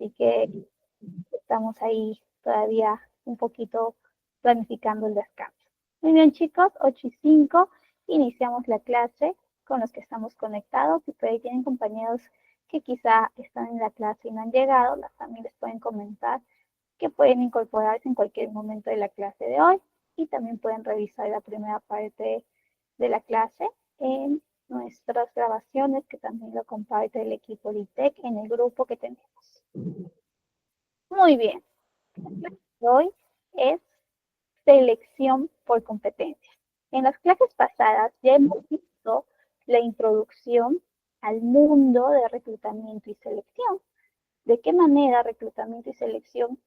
así que estamos ahí todavía un poquito planificando el descanso. Muy bien, chicos, 8:05, iniciamos la clase con los que estamos conectados. Si por ahí tienen compañeros que quizá están en la clase y no han llegado, también les pueden comentar que pueden incorporarse en cualquier momento de la clase de hoy y también pueden revisar la primera parte de la clase en nuestras grabaciones, que también lo comparte el equipo de ITEC en el grupo que tenemos. Muy bien. La clase de hoy es selección por competencias. En las clases pasadas ya hemos visto la introducción al mundo de reclutamiento y selección. ¿De qué manera reclutamiento y selección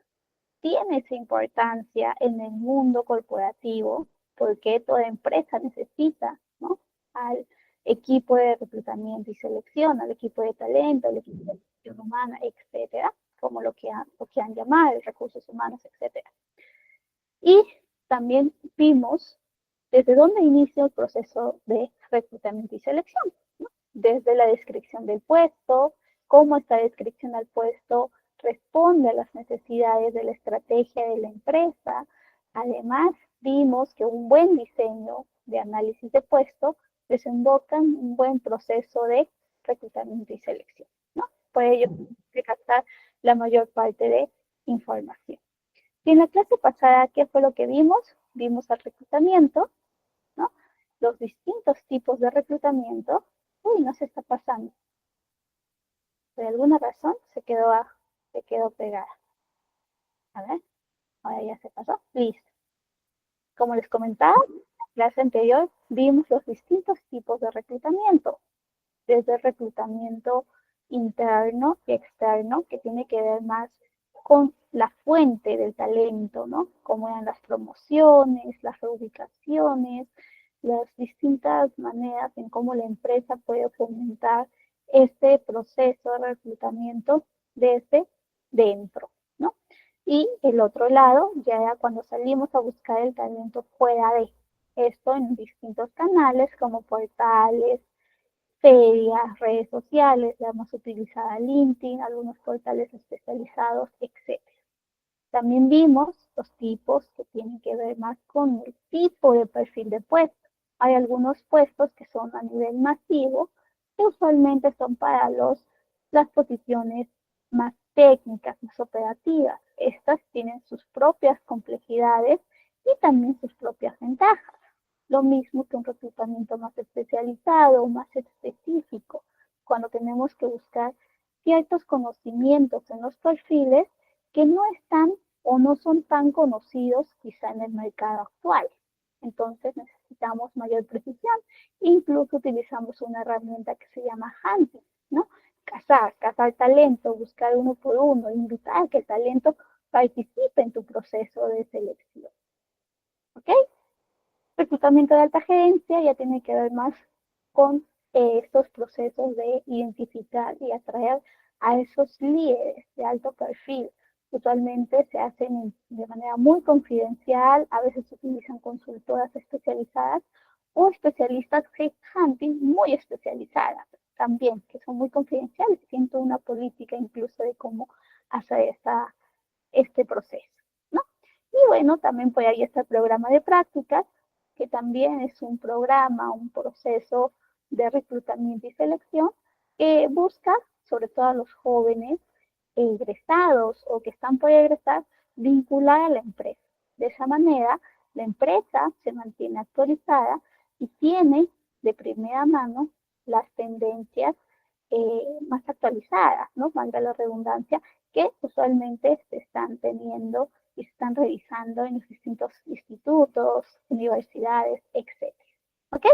tiene esa importancia en el mundo corporativo? Porque toda empresa necesita, ¿no?, al equipo de reclutamiento y selección, al equipo de talento, al equipo de selección humana, etcétera, como lo que han llamado, recursos humanos, etcétera. Y también vimos desde dónde inicia el proceso de reclutamiento y selección, ¿no? Desde la descripción del puesto, cómo esta descripción al puesto responde a las necesidades de la estrategia de la empresa. Además, vimos que un buen diseño de análisis de puesto desemboca en un buen proceso de reclutamiento y selección, ¿no? Por ello, hay que captar la mayor parte de información. Y en la clase pasada, ¿qué fue lo que vimos? Vimos el reclutamiento, ¿no? Los distintos tipos de reclutamiento. Uy, no se está pasando. Por alguna razón se quedó pegada. A ver, ahora ya se pasó. Listo. Como les comentaba, en la clase anterior vimos los distintos tipos de reclutamiento. Desde el reclutamiento interno y externo, que tiene que ver más con la fuente del talento, ¿no? Como eran las promociones, las reubicaciones, las distintas maneras en cómo la empresa puede fomentar este proceso de reclutamiento desde dentro, ¿no? Y el otro lado ya era cuando salimos a buscar el talento fuera de esto, en distintos canales como portales, ferias, redes sociales, la más utilizada LinkedIn, algunos portales especializados, etc. También vimos los tipos que tienen que ver más con el tipo de perfil de puesto. Hay algunos puestos que son a nivel masivo, que usualmente son para las posiciones más técnicas, más operativas. Estas tienen sus propias complejidades y también sus propias ventajas. Lo mismo que un reclutamiento más especializado, más específico, cuando tenemos que buscar ciertos conocimientos en los perfiles que no están o no son tan conocidos quizá en el mercado actual. Entonces necesitamos mayor precisión. Incluso utilizamos una herramienta que se llama hunting, ¿no? Cazar talento, buscar uno por uno, invitar a que el talento participe en tu proceso de selección. ¿Ok? Reclutamiento de alta gerencia ya tiene que ver más con estos procesos de identificar y atraer a esos líderes de alto perfil. Usualmente se hacen de manera muy confidencial, a veces se utilizan consultoras especializadas o especialistas headhunting muy especializadas también, que son muy confidenciales y tienen una política incluso de cómo hacer este proceso, ¿no? Y bueno, también por ahí está el programa de prácticas, que también es un programa, un proceso de reclutamiento y selección que busca, sobre todo a los jóvenes egresados o que están por egresar, vincular a la empresa. De esa manera, la empresa se mantiene actualizada y tiene de primera mano las tendencias más actualizadas, ¿no? Valga la redundancia, que usualmente se están teniendo y se están revisando en los distintos institutos, universidades, etc. ¿Ok?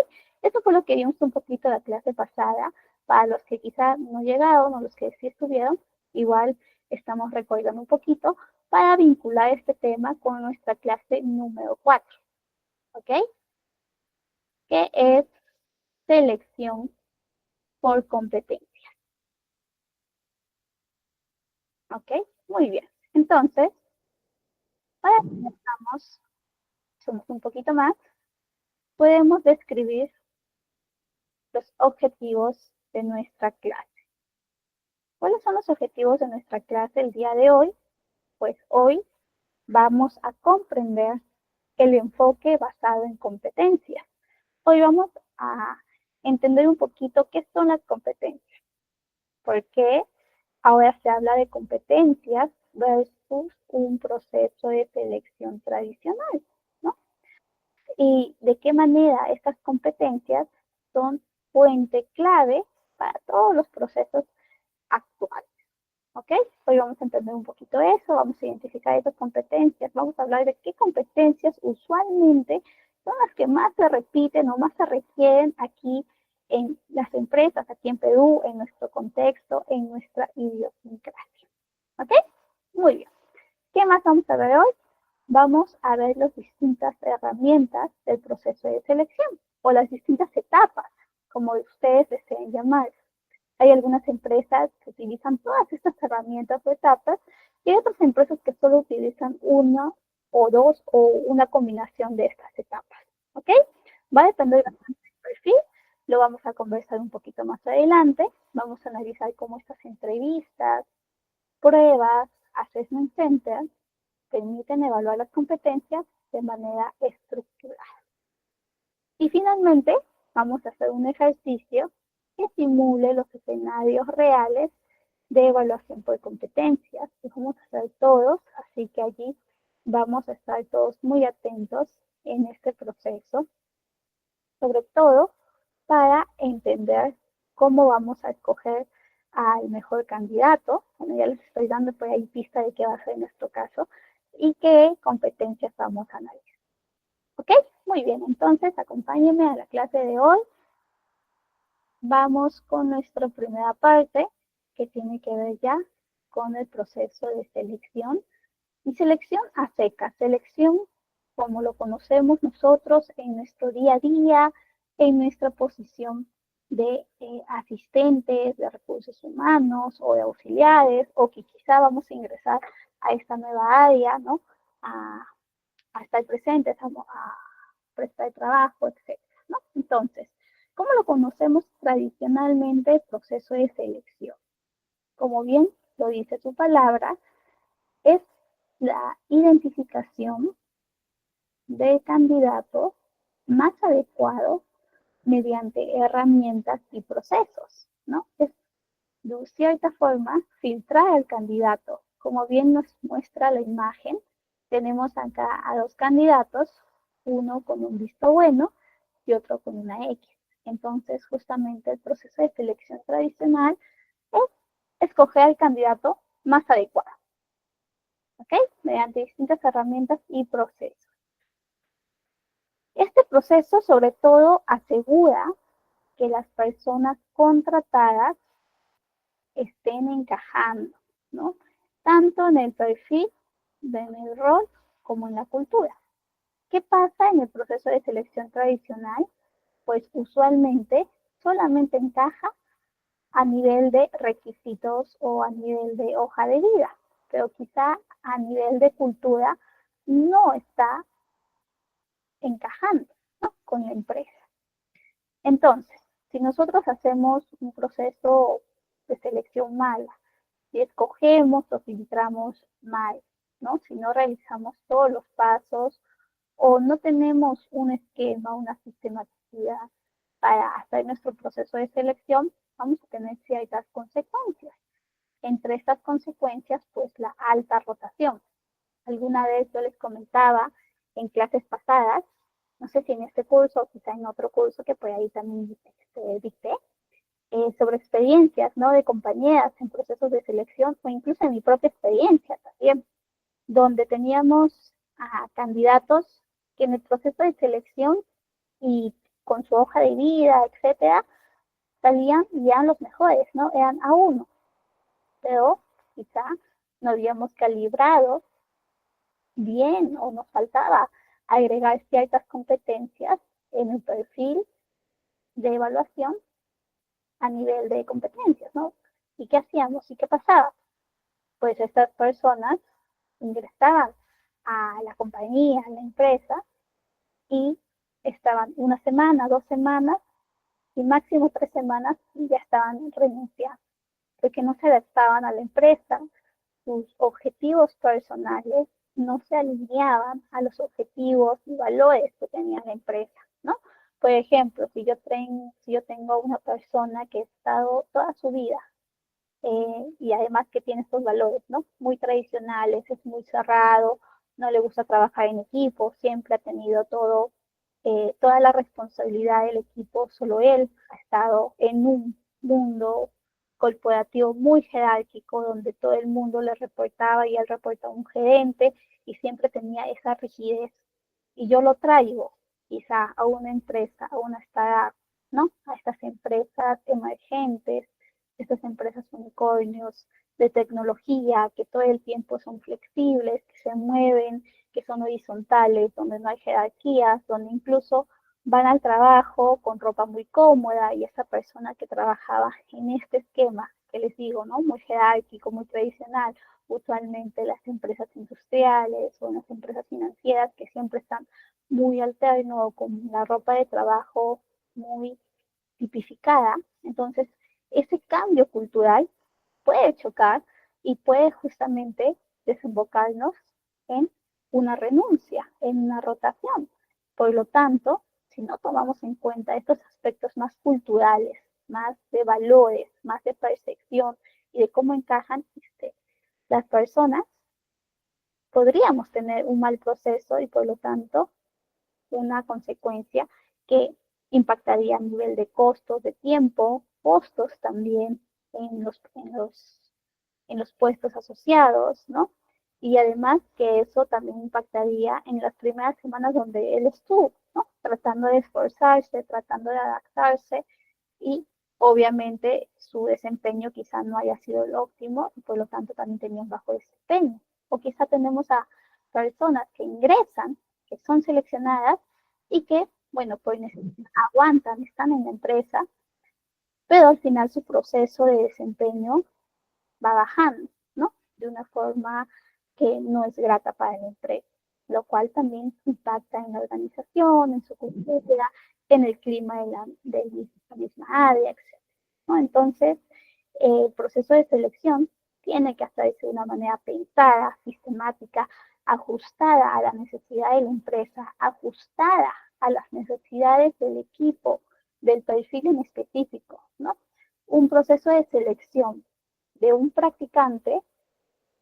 Esto fue lo que vimos un poquito la clase pasada. Para los que quizás no llegaron o los que sí estuvieron, igual estamos recordando un poquito para vincular este tema con nuestra clase número 4. ¿Ok? Que es selección por competencia. ¿Ok? Muy bien. Entonces, ahora que somos un poquito más, podemos describir los objetivos de nuestra clase. ¿Cuáles son los objetivos de nuestra clase el día de hoy? Pues hoy vamos a comprender el enfoque basado en competencias. Hoy vamos a entender un poquito qué son las competencias, por qué ahora se habla de competencias versus un proceso de selección tradicional, ¿no? Y de qué manera estas competencias son fuente clave para todos los procesos actuales. ¿Ok? Hoy vamos a entender un poquito eso, vamos a identificar esas competencias, vamos a hablar de qué competencias usualmente son las que más se repiten o más se requieren aquí en las empresas, aquí en Perú, en nuestro contexto, en nuestra idiosincrasia. ¿Ok? Muy bien. ¿Qué más vamos a ver hoy? Vamos a ver las distintas herramientas del proceso de selección o las distintas etapas, como ustedes deseen llamar. Hay algunas empresas que utilizan todas estas herramientas o etapas y hay otras empresas que solo utilizan una o dos o una combinación de estas etapas. ¿Ok? Va a depender bastante del perfil. Lo vamos a conversar un poquito más adelante. Vamos a analizar cómo estas entrevistas, pruebas, assessment centers permiten evaluar las competencias de manera estructurada. Y finalmente, vamos a hacer un ejercicio que simule los escenarios reales de evaluación por competencias. Lo vamos a hacer todos, así que allí vamos a estar todos muy atentos en este proceso, sobre todo para entender cómo vamos a escoger al mejor candidato. Bueno, ya les estoy dando por ahí pista de qué va a ser nuestro caso y qué competencias vamos a analizar. ¿Ok? Muy bien, entonces acompáñenme a la clase de hoy. Vamos con nuestra primera parte que tiene que ver ya con el proceso de selección. Y selección a secas, selección como lo conocemos nosotros en nuestro día a día, en nuestra posición de asistentes de recursos humanos o de auxiliares, o que quizá vamos a ingresar a esta nueva área, ¿no? A estar presentes, a prestar trabajo, etc. ¿no? Entonces, ¿cómo lo conocemos tradicionalmente el proceso de selección? Como bien lo dice su palabra, es la identificación del candidato más adecuado mediante herramientas y procesos, ¿no? Es de cierta forma filtrar al candidato. Como bien nos muestra la imagen, tenemos acá a dos candidatos, uno con un visto bueno y otro con una X. Entonces, justamente el proceso de selección tradicional es escoger al candidato más adecuado, ¿ok? Mediante distintas herramientas y procesos. Este proceso, sobre todo, asegura que las personas contratadas estén encajando, ¿no? Tanto en el perfil, en el rol, como en la cultura. ¿Qué pasa en el proceso de selección tradicional? Pues usualmente solamente encaja a nivel de requisitos o a nivel de hoja de vida, pero quizá a nivel de cultura no está encajando, ¿no? Con la empresa. Entonces, si nosotros hacemos un proceso de selección mala, si escogemos o filtramos mal, ¿no? Si no realizamos todos los pasos o no tenemos un esquema, una sistematicidad para hacer nuestro proceso de selección, vamos a tener ciertas consecuencias. Entre estas consecuencias, pues la alta rotación. Alguna vez yo les comentaba en clases pasadas, no sé si en este curso o quizá en otro curso que por ahí también dicté, sobre experiencias, ¿no? De compañeras en procesos de selección o incluso en mi propia experiencia también, donde teníamos a candidatos que en el proceso de selección y con su hoja de vida, etcétera, salían y eran los mejores, ¿no? Eran A1, pero quizá no habíamos calibrado bien o nos faltaba agregar ciertas competencias en el perfil de evaluación a nivel de competencias, ¿no? ¿Y qué hacíamos? ¿Y qué pasaba? Pues estas personas ingresaban a la compañía, a la empresa, y estaban una semana, 2 semanas y máximo 3 semanas y ya estaban renunciando. porque no se adaptaban a la empresa, sus objetivos personales no se alineaban a los objetivos y valores que tenía la empresa, ¿no? Por ejemplo, si yo tengo una persona que ha estado toda su vida y además que tiene estos valores, ¿no? Muy tradicionales, es muy cerrado, no le gusta trabajar en equipo, siempre ha tenido toda la responsabilidad del equipo, solo él ha estado en un mundo corporativo muy jerárquico donde todo el mundo le reportaba y él reportaba a un gerente y siempre tenía esa rigidez. Y yo lo traigo quizá a una empresa, a una startup, ¿no? A estas empresas emergentes, estas empresas unicornios de tecnología que todo el tiempo son flexibles, que se mueven, que son horizontales, donde no hay jerarquías, donde incluso van al trabajo con ropa muy cómoda y esa persona que trabajaba en este esquema que les digo, ¿no? Muy jerárquico, muy tradicional, usualmente las empresas industriales o las empresas financieras que siempre están muy alterno con la ropa de trabajo muy tipificada. Entonces, ese cambio cultural puede chocar y puede justamente desembocarnos en una renuncia, en una rotación. Por lo tanto, si no tomamos en cuenta estos aspectos más culturales, más de valores, más de percepción y de cómo encajan las personas, podríamos tener un mal proceso y por lo tanto una consecuencia que impactaría a nivel de costos de tiempo, costos también en los puestos asociados, ¿no? Y además que eso también impactaría en las primeras semanas donde él estuvo, ¿no? Tratando de esforzarse, tratando de adaptarse y obviamente su desempeño quizá no haya sido el óptimo y por lo tanto también tenía un bajo desempeño. O quizá tenemos a personas que ingresan, que son seleccionadas y que, bueno, pues aguantan, están en la empresa, pero al final su proceso de desempeño va bajando, ¿no? De una forma que no es grata para la empresa, lo cual también impacta en la organización, en su cultura, en el clima de la misma área, etc. ¿No? Entonces, el proceso de selección tiene que hacerse de una manera pensada, sistemática, ajustada a la necesidad de la empresa, ajustada a las necesidades del equipo, del perfil en específico, ¿no? Un proceso de selección de un practicante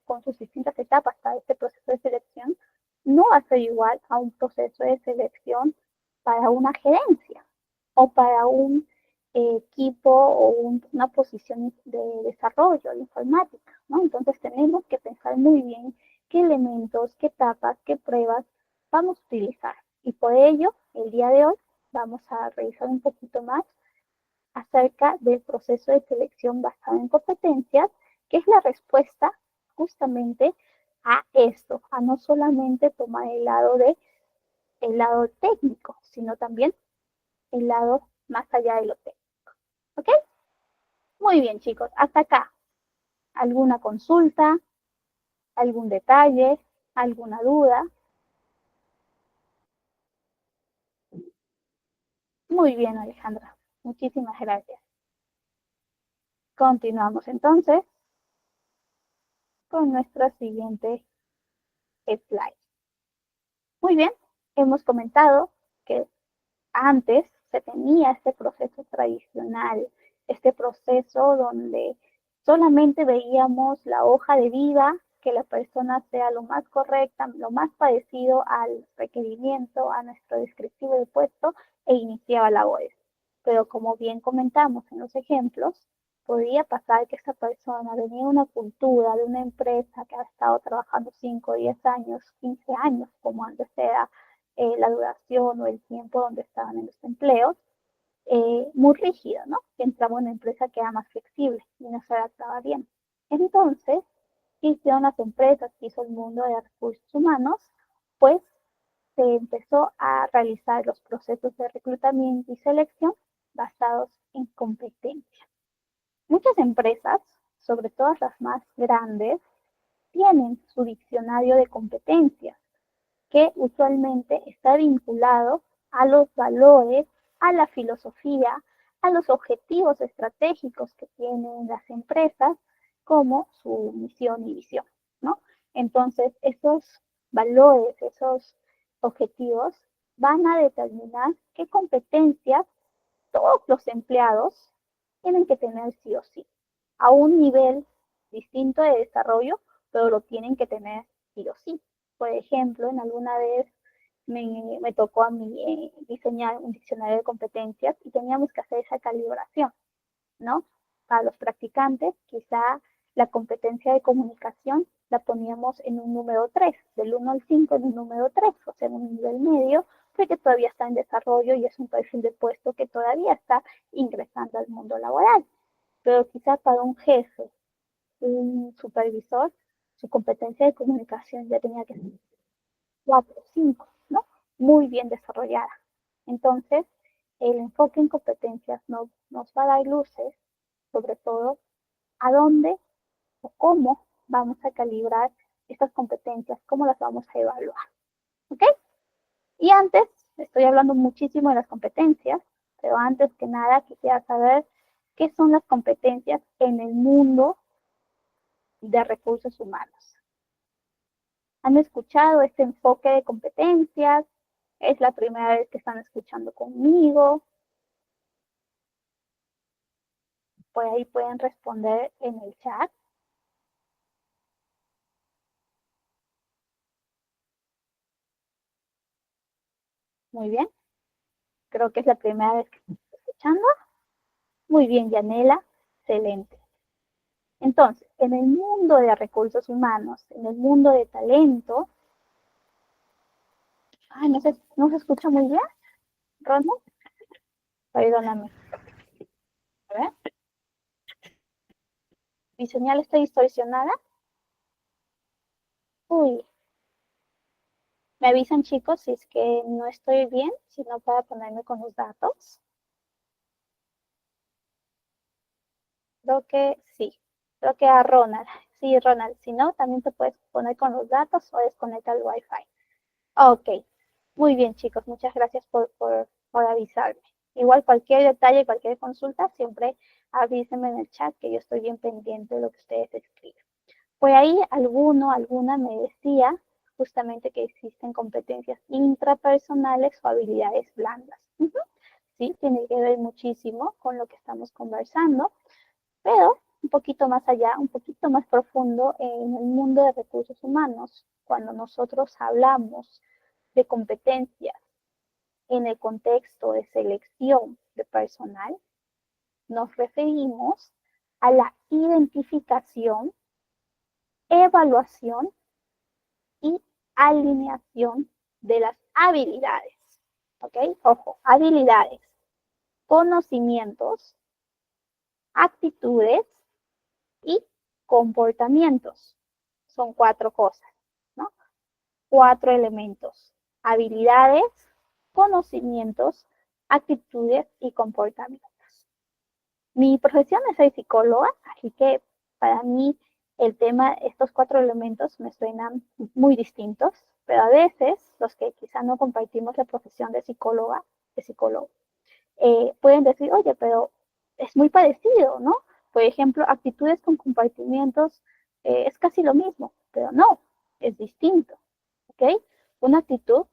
con sus distintas etapas para este proceso de selección no va a ser igual a un proceso de selección para una gerencia o para un equipo o una posición de desarrollo de informática, ¿no? Entonces tenemos que pensar muy bien qué elementos, qué etapas, qué pruebas vamos a utilizar. Y por ello, el día de hoy vamos a revisar un poquito más acerca del proceso de selección basado en competencias, que es la respuesta justamente a esto, a no solamente tomar el lado técnico, sino también el lado más allá de lo técnico. ¿Ok? Muy bien, chicos, hasta acá. ¿Alguna consulta? ¿Algún detalle? ¿Alguna duda? Muy bien, Alejandra. Muchísimas gracias. Continuamos entonces con nuestra siguiente slide. Muy bien, hemos comentado que antes se tenía este proceso tradicional, este proceso donde solamente veíamos la hoja de vida, que la persona sea lo más correcta, lo más parecido al requerimiento, a nuestro descriptivo de puesto e iniciaba labores. Pero como bien comentamos en los ejemplos, podría pasar que esta persona venía de una cultura, de una empresa que ha estado trabajando 5, 10 años, 15 años, como antes era la duración o el tiempo donde estaban en los empleos, muy rígido, ¿no? Que entraba en una empresa que era más flexible y no se adaptaba bien. Entonces, ¿qué hicieron las empresas? ¿Qué hizo el mundo de recursos humanos? Pues se empezó a realizar los procesos de reclutamiento y selección basados en competencia. Muchas empresas, sobre todo las más grandes, tienen su diccionario de competencias que usualmente está vinculado a los valores, a la filosofía, a los objetivos estratégicos que tienen las empresas como su misión y visión, ¿no? Entonces, esos valores, esos objetivos van a determinar qué competencias todos los empleados tienen que tener sí o sí, a un nivel distinto de desarrollo, pero lo tienen que tener sí o sí. Por ejemplo, en alguna vez me tocó a mí diseñar un diccionario de competencias y teníamos que hacer esa calibración, ¿no? Para los practicantes, quizá la competencia de comunicación la poníamos en un número 3, del 1 al 5 en un número 3, o sea, en un nivel medio, porque todavía está en desarrollo y es un perfil de puesto que todavía está ingresando al mundo laboral. Pero quizá para un jefe, un supervisor, su competencia de comunicación ya tenía que ser 4, 5, ¿no? Muy bien desarrollada. Entonces, el enfoque en competencias nos va a dar luces, sobre todo, a dónde o cómo vamos a calibrar estas competencias, cómo las vamos a evaluar. ¿Ok? Y antes, estoy hablando muchísimo de las competencias, pero antes que nada quisiera saber qué son las competencias en el mundo de recursos humanos. ¿Han escuchado este enfoque de competencias? ¿Es la primera vez que están escuchando conmigo? Por ahí pueden responder en el chat. Muy bien. Creo que es la primera vez que están escuchando. Muy bien, Yanela. Excelente. Entonces, en el mundo de recursos humanos, en el mundo de talento, ay, no se escucha muy bien, Ronald. Perdóname. A ver. ¿Mi señal está distorsionada? Uy, me avisan chicos si es que no estoy bien, si no puedo ponerme con los datos. Creo que sí. Creo que a Ronald. Sí, Ronald. Si no, también te puedes poner con los datos o desconectar el Wi-Fi. Ok. Muy bien, chicos. Muchas gracias por avisarme. Igual cualquier detalle, cualquier consulta, siempre avísenme en el chat que yo estoy bien pendiente de lo que ustedes escriben. Por ahí alguna me decía justamente que existen competencias intrapersonales o habilidades blandas. Sí, tiene que ver muchísimo con lo que estamos conversando, pero un poquito más allá, un poquito más profundo en el mundo de recursos humanos, cuando nosotros hablamos de competencias en el contexto de selección de personal, nos referimos a la identificación, evaluación y alineación de las habilidades. ¿Ok? Ojo, habilidades, conocimientos, actitudes y comportamientos. Son 4 cosas, ¿no? 4 elementos. Habilidades, conocimientos, actitudes y comportamientos. Mi profesión es ser psicóloga, así que para mí el tema, estos 4 elementos me suenan muy distintos, pero a veces los que quizá no compartimos la profesión de psicólogo, pueden decir, oye, pero es muy parecido, ¿no? Por ejemplo, actitudes con compartimientos es casi lo mismo, pero no, es distinto, ¿ok? Una actitud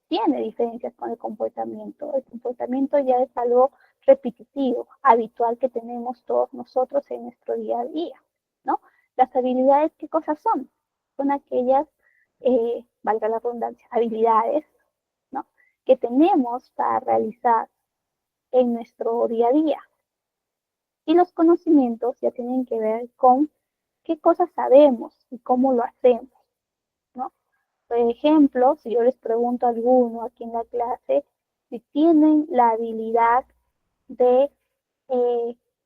tiene diferencias con el comportamiento. El comportamiento ya es algo repetitivo, habitual que tenemos todos nosotros en nuestro día a día, ¿no? Las habilidades, ¿qué cosas son? Son aquellas, valga la redundancia, habilidades, ¿no? Que tenemos para realizar en nuestro día a día. Y los conocimientos ya tienen que ver con qué cosas sabemos y cómo lo hacemos, ¿no? Por ejemplo, si yo les pregunto a alguno aquí en la clase si tienen la habilidad de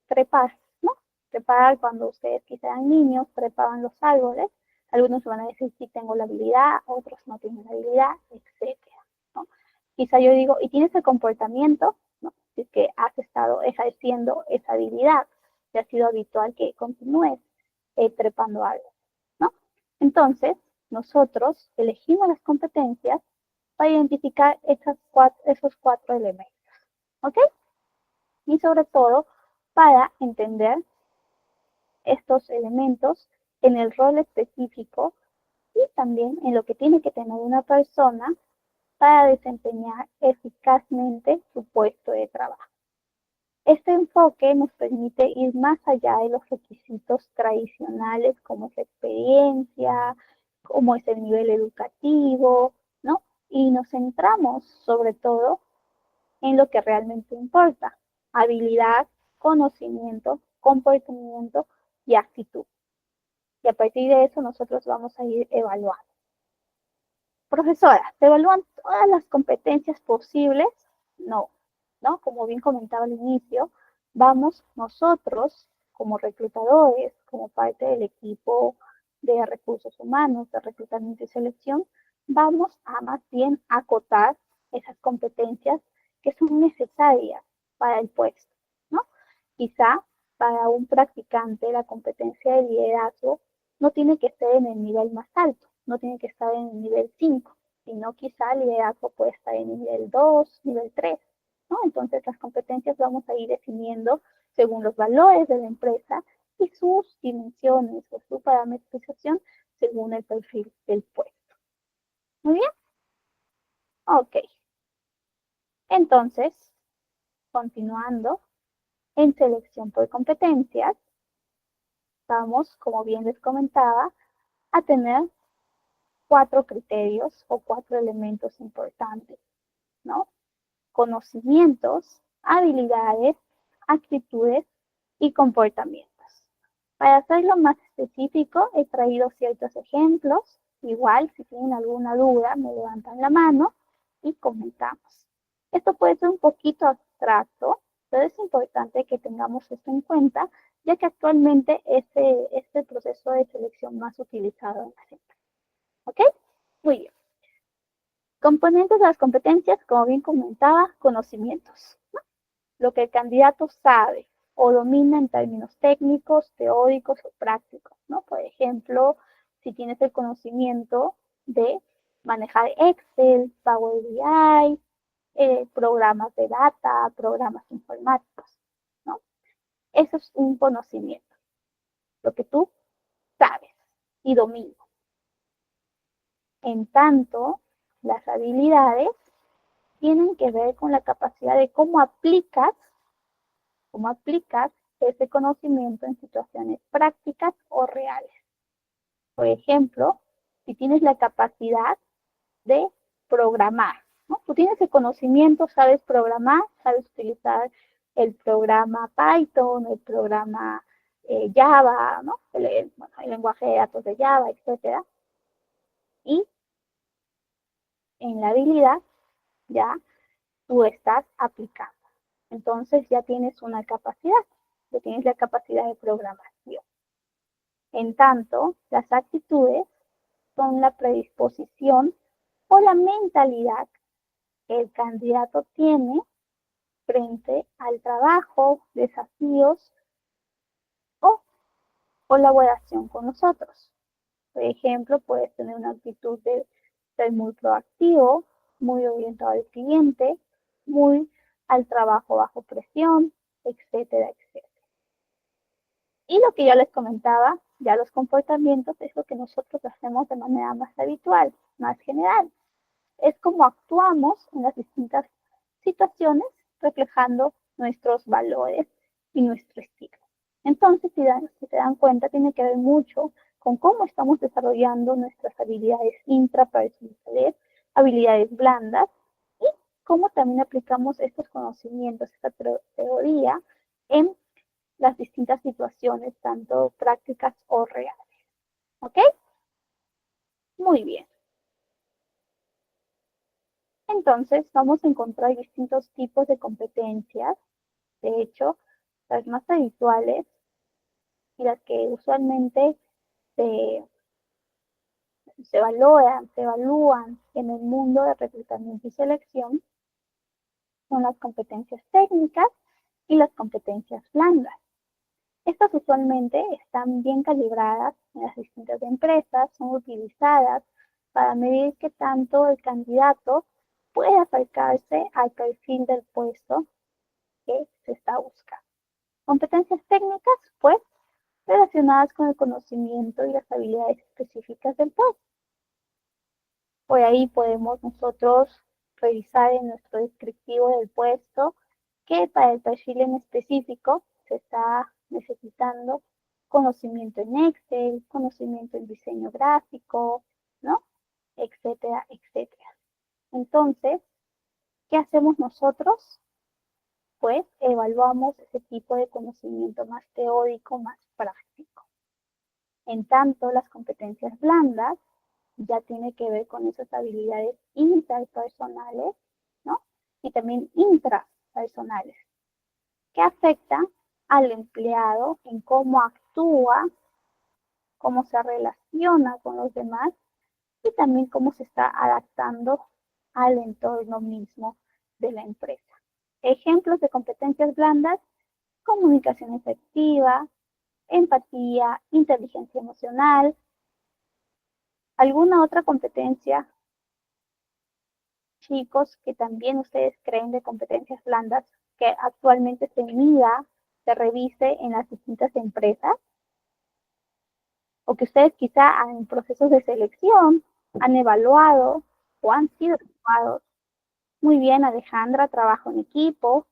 trepar, ¿no? Trepar cuando ustedes quizás eran niños, trepaban los árboles, algunos van a decir si tengo la habilidad, otros no tienen la habilidad, etcétera, ¿no? Quizá yo digo, ¿y tienes el comportamiento? ¿No? Si es que has estado ejerciendo esa habilidad, te ha sido habitual que continúes trepando árboles, ¿no? Entonces, nosotros elegimos las competencias para identificar esos 4 elementos. ¿Ok? y sobre todo para entender estos elementos en el rol específico y también en lo que tiene que tener una persona para desempeñar eficazmente su puesto de trabajo. Este enfoque nos permite ir más allá de los requisitos tradicionales como es la experiencia, como es el nivel educativo, ¿no? Y nos centramos sobre todo en lo que realmente importa: habilidad, conocimiento, comportamiento y actitud. Y a partir de eso nosotros vamos a ir evaluando. Profesora, ¿se evalúan todas las competencias posibles? No, ¿no? Como bien comentaba al inicio, vamos nosotros como reclutadores, como parte del equipo de recursos humanos, de reclutamiento y selección, vamos a más bien acotar esas competencias que son necesarias para el puesto, ¿no? Quizá para un practicante la competencia de liderazgo no tiene que estar en el nivel más alto, no tiene que estar en el nivel 5, sino quizá el liderazgo puede estar en nivel 2, nivel 3, ¿no? Entonces las competencias vamos a ir definiendo según los valores de la empresa y sus dimensiones o su parametrización según el perfil del puesto. ¿Muy bien? Ok. Entonces, continuando, en selección por competencias, vamos, como bien les comentaba, a tener 4 criterios o 4 elementos importantes, ¿no? Conocimientos, habilidades, actitudes y comportamientos. Para hacerlo más específico, he traído ciertos ejemplos. Igual, si tienen alguna duda, me levantan la mano y comentamos. Esto puede ser un poquito abstracto, pero es importante que tengamos esto en cuenta, ya que actualmente es el proceso de selección más utilizado en las empresas. ¿Ok? Muy bien. Componentes de las competencias, como bien comentaba, conocimientos, ¿no? Lo que el candidato sabe o domina en términos técnicos, teóricos o prácticos, ¿no? Por ejemplo, si tienes el conocimiento de manejar Excel, Power BI, programas de data, programas informáticos, ¿no? Eso es un conocimiento, lo que tú sabes y dominas. En tanto, las habilidades tienen que ver con la capacidad de cómo aplicas ese conocimiento en situaciones prácticas o reales. Por ejemplo, si tienes la capacidad de programar, ¿no? Tú tienes el conocimiento, sabes programar, sabes utilizar el programa Python, el programa Java, ¿no? El lenguaje de datos de Java, etcétera. Y en la habilidad ya tú estás aplicando. Entonces ya tienes una capacidad, ya tienes la capacidad de programación. En tanto, las actitudes son la predisposición o la mentalidad que el candidato tiene frente al trabajo, desafíos o colaboración con nosotros. Por ejemplo, puedes tener una actitud de ser muy proactivo, muy orientado al cliente, muy al trabajo bajo presión, etcétera, etcétera. Y lo que yo les comentaba, ya los comportamientos, es lo que nosotros hacemos de manera más habitual, más general. Es como actuamos en las distintas situaciones, reflejando nuestros valores y nuestro estilo. Entonces, si te dan cuenta, tiene que ver mucho con cómo estamos desarrollando nuestras habilidades intrapersonales, habilidades blandas, y cómo también aplicamos estos conocimientos, esta teoría, en las distintas situaciones, tanto prácticas o reales. ¿Ok? Muy bien. Entonces, vamos a encontrar distintos tipos de competencias. De hecho, las más habituales y las que usualmente se, se evalúan en el mundo de reclutamiento y selección son las competencias técnicas y las competencias blandas. Estas usualmente están bien calibradas en las distintas empresas, son utilizadas para medir qué tanto el candidato puede acercarse al perfil del puesto que se está buscando. Competencias técnicas, pues, relacionadas con el conocimiento y las habilidades específicas del puesto. Por ahí podemos nosotros revisar en nuestro descriptivo del puesto que para el perfil en específico se está necesitando conocimiento en Excel, conocimiento en diseño gráfico, ¿no? Etcétera, etcétera. Entonces, ¿qué hacemos nosotros? Pues evaluamos ese tipo de conocimiento más teórico, más práctico. En tanto, las competencias blandas ya tiene que ver con esas habilidades interpersonales, ¿no? Y también intrapersonales, que afectan al empleado en cómo actúa, cómo se relaciona con los demás y también cómo se está adaptando al entorno mismo de la empresa. Ejemplos de competencias blandas: comunicación efectiva, empatía, inteligencia emocional. ¿Alguna otra competencia, chicos, que también ustedes creen de competencias blandas que actualmente se mida, se revise en las distintas empresas? O que ustedes quizá en procesos de selección han evaluado o han sido evaluados. Muy bien, Alejandra, trabajo en equipo.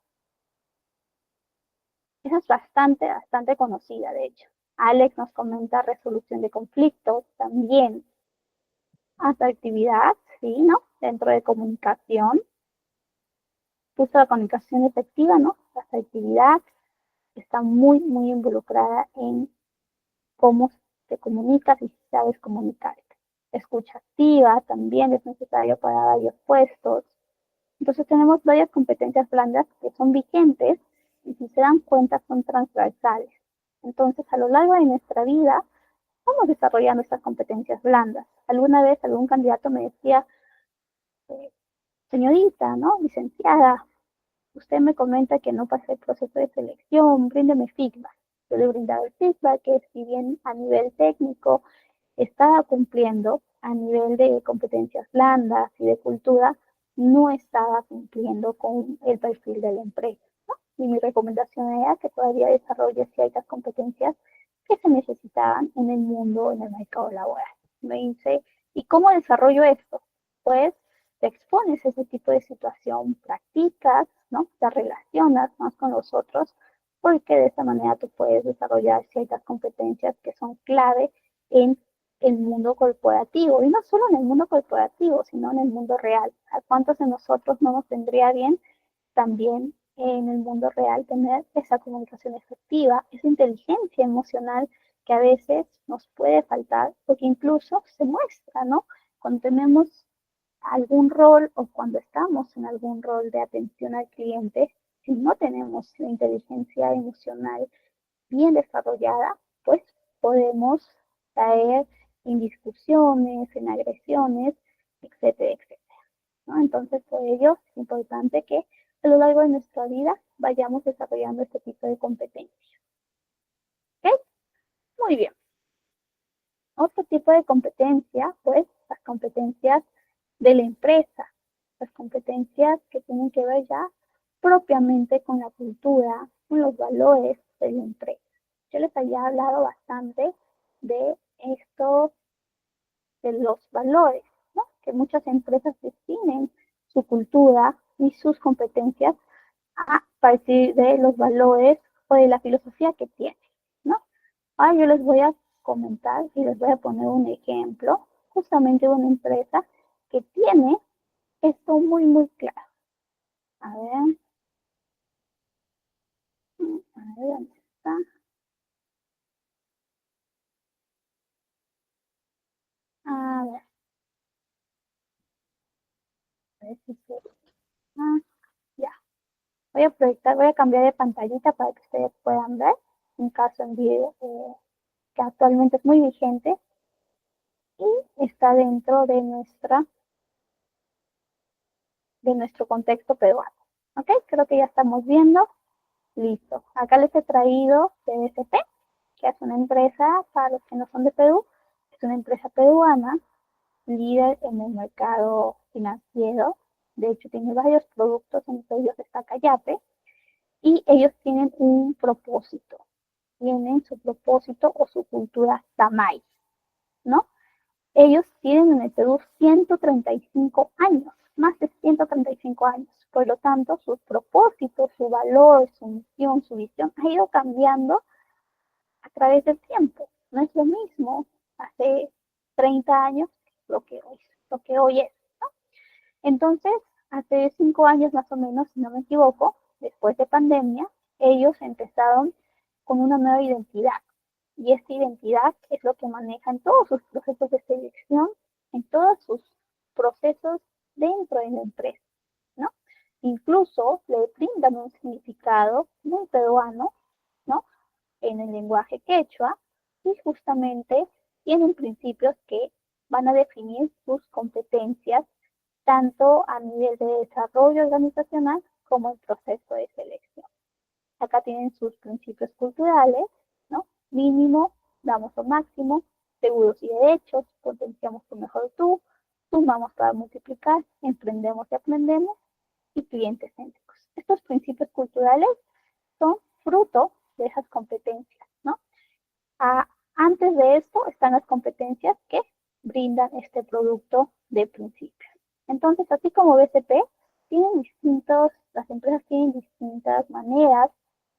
Esa es bastante conocida, de hecho. Alex nos comenta resolución de conflictos, también asertividad, sí, ¿no? Dentro de comunicación. Justo la comunicación efectiva, ¿no? La asertividad está muy involucrada en cómo te comunicas y si sabes comunicarte. Escucha activa también es necesario para varios puestos. Entonces tenemos varias competencias blandas que son vigentes y si se dan cuenta son transversales. Entonces a lo largo de nuestra vida vamos desarrollando estas competencias blandas. Alguna vez algún candidato me decía, señorita, ¿no? Licenciada, usted me comenta que no pasé el proceso de selección, bríndeme feedback. Yo le he brindado el feedback que si bien a nivel técnico estaba cumpliendo, a nivel de competencias blandas y de cultura, no estaba cumpliendo con el perfil de la empresa, ¿no? Y mi recomendación era que todavía desarrolle ciertas competencias que se necesitaban en el mundo, en el mercado laboral. Me dice, ¿y cómo desarrollo esto? Pues te expones a ese tipo de situación, practicas, ¿no? Te relacionas más con los otros, porque de esta manera tú puedes desarrollar ciertas competencias que son clave en el mundo corporativo, y no solo en el mundo corporativo, sino en el mundo real. ¿A cuántos de nosotros no nos vendría bien también en el mundo real tener esa comunicación efectiva, esa inteligencia emocional que a veces nos puede faltar, porque incluso se muestra, ¿no? Cuando tenemos algún rol o cuando estamos en algún rol de atención al cliente, si no tenemos la inteligencia emocional bien desarrollada, pues podemos caer en discusiones, en agresiones, etcétera, etcétera, ¿no? Entonces, por ello es importante que a lo largo de nuestra vida vayamos desarrollando este tipo de competencias. ¿Ok? Muy bien. Otro tipo de competencia, pues, las competencias de la empresa, las competencias que tienen que ver ya propiamente con la cultura, con los valores de la empresa. Yo les había hablado bastante de esto, de los valores, ¿no? Que muchas empresas definen su cultura y sus competencias a partir de los valores o de la filosofía que tienen, ¿no? Ahora yo les voy a comentar y les voy a poner un ejemplo justamente de una empresa que tiene esto muy claro. A ver, ¿dónde está? A ver si se... Ah, ya. Voy a proyectar, voy a cambiar de pantallita para que ustedes puedan ver un caso en video que actualmente es muy vigente y está dentro de nuestro contexto peruano. ¿Ok? Creo que ya estamos viendo. Listo. Acá les he traído CBCP, que es una empresa, para los que no son de Perú, es una empresa peruana, líder en el mercado financiero. De hecho, tiene varios productos, entre ellos está Cayape. y ellos tienen un propósito, tienen su propósito o su cultura Tamay, ¿no? Ellos tienen en el Perú 135 años, más de 135 años. Por lo tanto, sus propósitos, su valor, su misión, su visión ha ido cambiando a través del tiempo. No es lo mismo hace 30 años lo que hoy es. ¿No? Entonces, hace 5 años más o menos, si no me equivoco, después de pandemia, ellos empezaron con una nueva identidad. Y esta identidad es lo que maneja en todos sus procesos de selección, en todos sus procesos dentro de la empresa, ¿no? Incluso le brindan un significado muy peruano, ¿no? En el lenguaje quechua y justamente tienen principios que van a definir sus competencias tanto a nivel de desarrollo organizacional como en proceso de selección. Acá tienen sus principios culturales, ¿no? Mínimo, damos lo máximo, seguros y derechos, potenciamos tu mejor tú, sumamos para multiplicar, emprendemos y aprendemos, y clientes céntricos. Estos principios culturales son fruto de esas competencias, ¿no? Antes de esto están las competencias que brindan este producto de principios. Entonces, así como BCP, las empresas tienen distintas maneras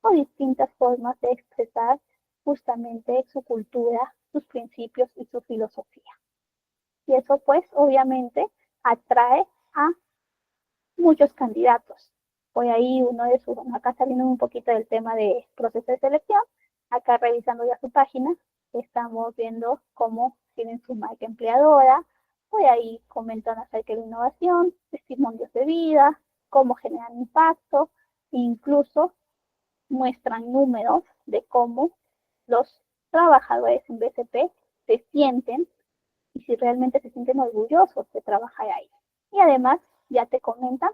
o distintas formas de expresar justamente su cultura, sus principios y su filosofía. Y eso pues obviamente atrae a muchos candidatos. Por ahí uno de sus, acá saliendo un poquito del tema de proceso de selección, acá revisando ya su página, estamos viendo cómo tienen su marca empleadora, por ahí comentan acerca de la innovación, testimonios de vida, cómo generan impacto, incluso muestran números de cómo los trabajadores en BCP se sienten y si realmente se sienten orgullosos de trabajar ahí. Y además ya te comentan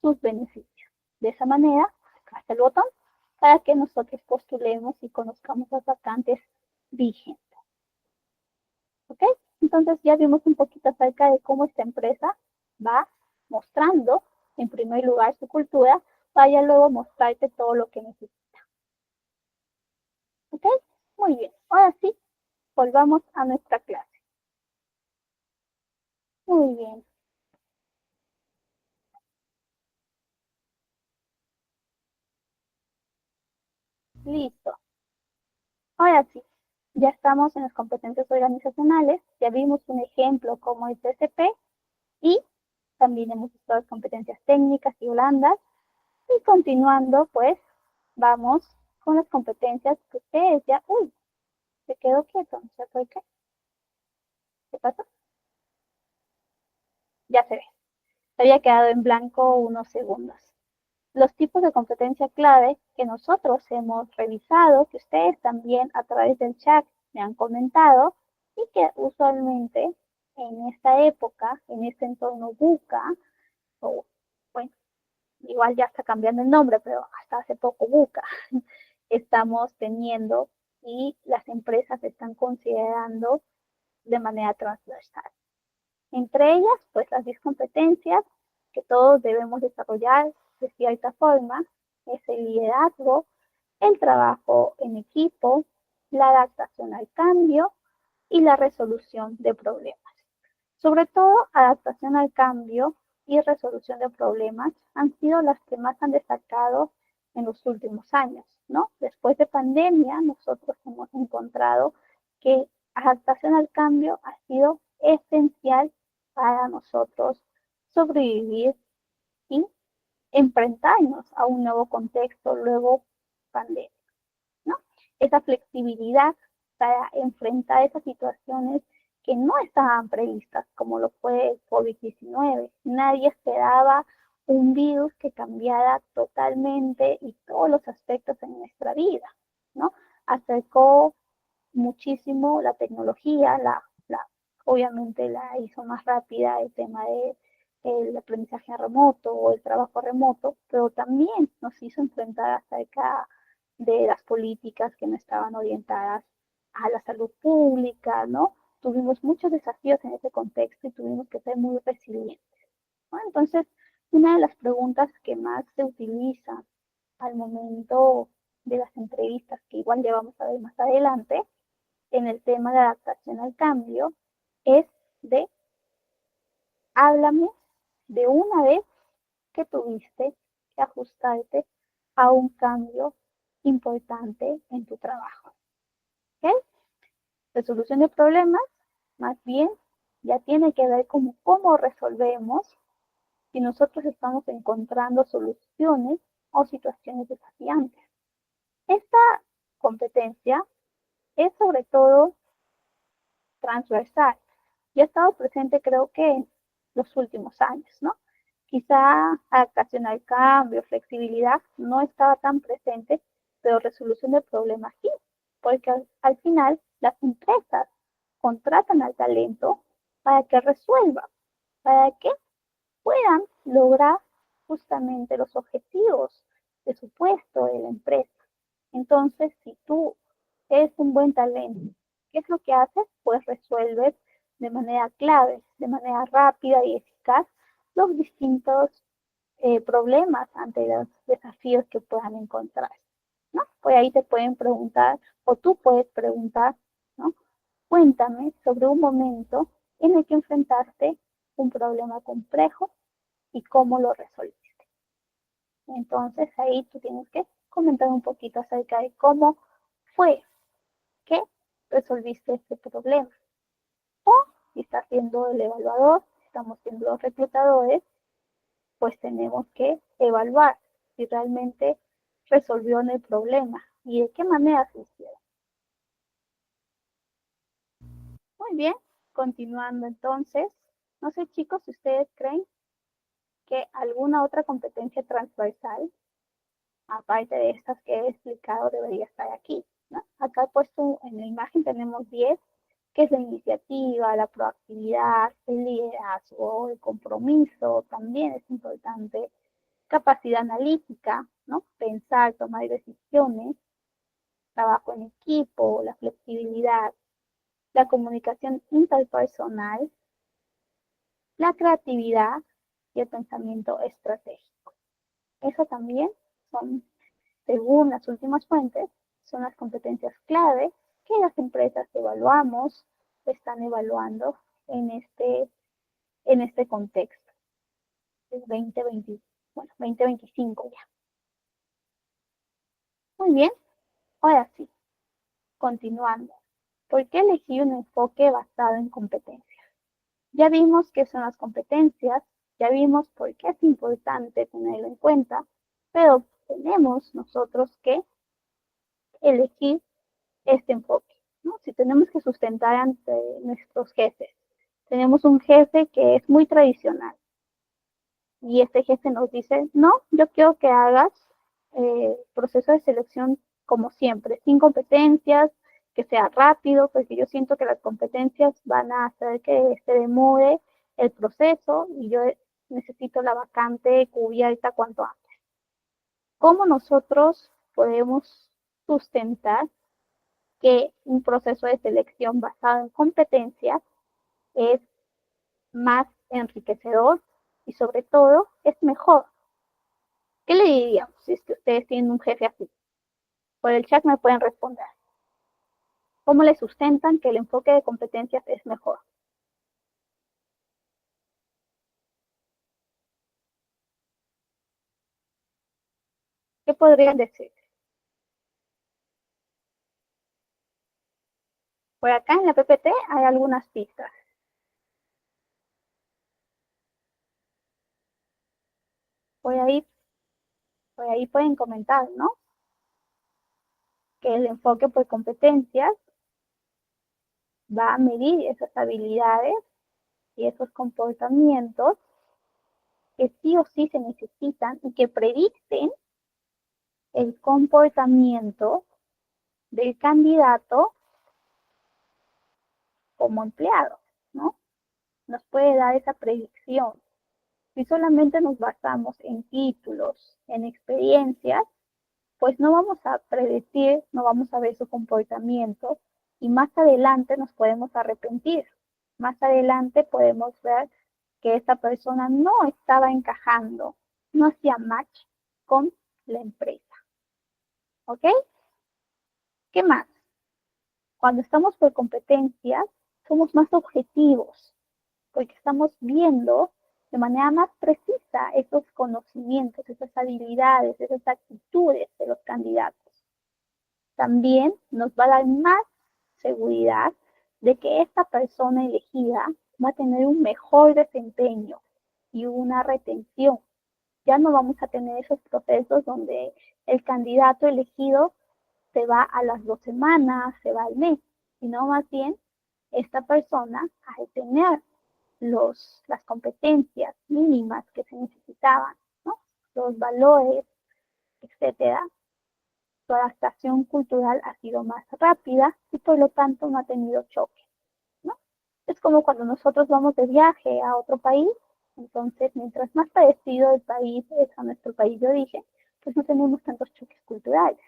sus beneficios. De esa manera, acá está el botón para que nosotros postulemos y conozcamos las vacantes vigentes. ¿Ok? Entonces ya vimos un poquito acerca de cómo esta empresa va mostrando en primer lugar su cultura, vaya luego mostrarte todo lo que necesita. ¿Ok? Muy bien. Ahora sí, volvamos a nuestra clase. Muy bien. Listo. Ahora sí, ya estamos en las competencias organizacionales, ya vimos un ejemplo como el TCP y también hemos visto las competencias técnicas y blandas. Y continuando, pues, vamos con las competencias que ustedes ya, uy, se quedó quieto, no sé por qué. ¿Qué pasó? Ya se ve. Se había quedado en blanco unos segundos. Los tipos de competencia clave que nosotros hemos revisado, que ustedes también a través del chat me han comentado y que usualmente en esta época, en este entorno BUCA, o bueno, igual ya está cambiando el nombre, pero hasta hace poco BUCA, estamos teniendo y las empresas están considerando de manera transversal. Entre ellas, pues las 10 competencias que todos debemos desarrollar de cierta forma es el liderazgo, el trabajo en equipo, la adaptación al cambio y la resolución de problemas. Sobre todo, adaptación al cambio y resolución de problemas han sido las que más han destacado en los últimos años, ¿no? Después de pandemia, nosotros hemos encontrado que adaptación al cambio ha sido esencial para nosotros sobrevivir y enfrentarnos a un nuevo contexto luego pandemia, ¿no? Esa flexibilidad para enfrentar esas situaciones que no estaban previstas, como lo fue el COVID-19. Nadie esperaba un virus que cambiara totalmente y todos los aspectos en nuestra vida, ¿no? Acercó muchísimo la tecnología, obviamente la hizo más rápida el tema de el aprendizaje remoto o el trabajo remoto, pero también nos hizo enfrentar acerca de las políticas que no estaban orientadas a la salud pública, ¿no? Tuvimos muchos desafíos en ese contexto y tuvimos que ser muy resilientes, ¿no? Entonces, una de las preguntas que más se utiliza al momento de las entrevistas, que igual ya vamos a ver más adelante, en el tema de adaptación al cambio, es de háblame de una vez que tuviste que ajustarte a un cambio importante en tu trabajo. ¿Ok? Resolución de problemas, más bien, ya tiene que ver con cómo resolvemos si nosotros estamos encontrando soluciones o situaciones desafiantes. Esta competencia es sobre todo transversal y ha estado presente creo que en los últimos años, ¿no? Quizá adaptación al cambio, flexibilidad no estaba tan presente, pero resolución de problemas sí, porque al final las empresas contratan al talento para que resuelva, para que puedan lograr justamente los objetivos de su puesto de la empresa. Entonces, si tú eres un buen talento, ¿qué es lo que haces? Pues resuelves de manera clave, de manera rápida y eficaz los distintos problemas ante los desafíos que puedan encontrar, ¿no? Pues ahí te pueden preguntar, o tú puedes preguntar, ¿no? Cuéntame sobre un momento en el que enfrentaste un problema complejo y cómo lo resolviste. Entonces ahí tú tienes que comentar un poquito acerca de cómo fue que resolviste este problema. O si estás siendo el evaluador, estamos siendo los reclutadores, pues tenemos que evaluar si realmente resolvió el problema y de qué manera se hicieron. Muy bien, continuando entonces, no sé chicos si ustedes creen que alguna otra competencia transversal, aparte de estas que he explicado, debería estar aquí, ¿no? Acá he puesto en la imagen tenemos 10, que es la iniciativa, la proactividad, el liderazgo, el compromiso, también es importante, capacidad analítica, ¿no? Pensar, tomar decisiones, trabajo en equipo, la flexibilidad, la comunicación interpersonal, la creatividad y el pensamiento estratégico. Eso también son, según las últimas fuentes, son las competencias clave que las empresas evaluamos, están evaluando en este contexto, el 2020, bueno, 2025 ya. Muy bien, ahora sí, continuando. ¿Por qué elegir un enfoque basado en competencias? Ya vimos qué son las competencias, ya vimos por qué es importante tenerlo en cuenta, pero tenemos nosotros que elegir este enfoque, ¿no? Si tenemos que sustentar ante nuestros jefes, tenemos un jefe que es muy tradicional y este jefe nos dice, no, yo quiero que hagas proceso de selección como siempre, sin competencias, que sea rápido, porque yo siento que las competencias van a hacer que se demore el proceso y yo necesito la vacante cubierta cuanto antes. ¿Cómo nosotros podemos sustentar que un proceso de selección basado en competencias es más enriquecedor y sobre todo es mejor? ¿Qué le diríamos si es que ustedes tienen un jefe así? Por el chat me pueden responder. ¿Cómo le sustentan que el enfoque de competencias es mejor? ¿Qué podrían decir? Por acá en la PPT hay algunas pistas. Por ahí, por ahí pueden comentar, ¿no? Que el enfoque por competencias va a medir esas habilidades y esos comportamientos que sí o sí se necesitan y que predicen el comportamiento del candidato como empleado, ¿no? Nos puede dar esa predicción. Si solamente nos basamos en títulos, en experiencias, pues no vamos a predecir, no vamos a ver su comportamiento y más adelante nos podemos arrepentir. Más adelante podemos ver que esta persona no estaba encajando, no hacía match con la empresa. ¿Ok? ¿Qué más? Cuando estamos por competencias, somos más objetivos, porque estamos viendo de manera más precisa esos conocimientos, esas habilidades, esas actitudes de los candidatos. También nos va a dar más seguridad de que esta persona elegida va a tener un mejor desempeño y una retención. Ya no vamos a tener esos procesos donde el candidato elegido se va a las 2 semanas, se va al mes, sino más bien esta persona, al tener las competencias mínimas que se necesitaban, ¿no? Los valores, etcétera, su adaptación cultural ha sido más rápida y por lo tanto no ha tenido choque, ¿no? Es como cuando nosotros vamos de viaje a otro país, entonces mientras más parecido el país es a nuestro país de origen, pues no tenemos tantos choques culturales.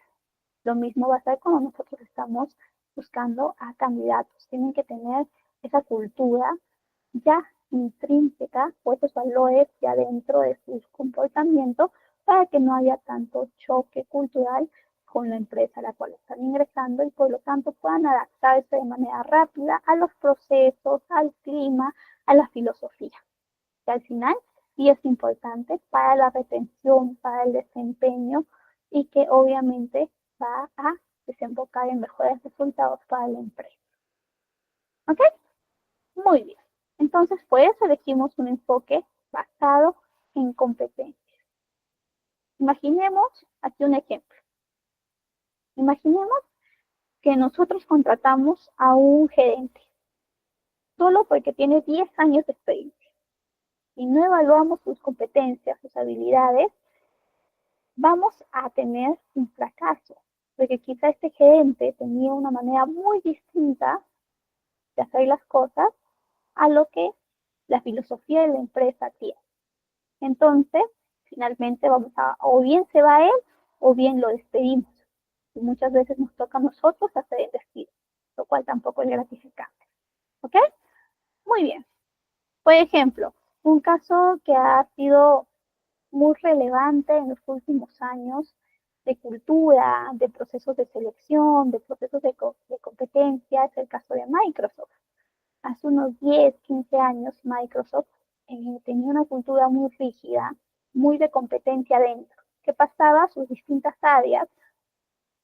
Lo mismo va a ser cuando nosotros estamos buscando a candidatos. Tienen que tener esa cultura ya intrínseca o esos valores ya dentro de sus comportamientos para que no haya tanto choque cultural con la empresa a la cual están ingresando y por lo tanto puedan adaptarse de manera rápida a los procesos, al clima, a la filosofía. Que al final sí es importante para la retención, para el desempeño y que obviamente va a desembocar en mejores resultados para la empresa. ¿Ok? Muy bien. Entonces, por eso elegimos un enfoque basado en competencias. Imaginemos aquí un ejemplo. Imaginemos que nosotros contratamos a un gerente solo porque tiene 10 años de experiencia y no evaluamos sus competencias, sus habilidades, vamos a tener un fracaso, porque quizá este gerente tenía una manera muy distinta de hacer las cosas a lo que la filosofía de la empresa tiene. Entonces, finalmente vamos a, o bien se va él, o bien lo despedimos. Y muchas veces nos toca a nosotros hacer el despido, lo cual tampoco es gratificante. ¿Ok? Muy bien. Por ejemplo, un caso que ha sido muy relevante en los últimos años de cultura, de procesos de selección, de procesos de competencia, es el caso de Microsoft. Hace unos 10, 15 años Microsoft tenía una cultura muy rígida, muy de competencia dentro, que pasaba a sus distintas áreas,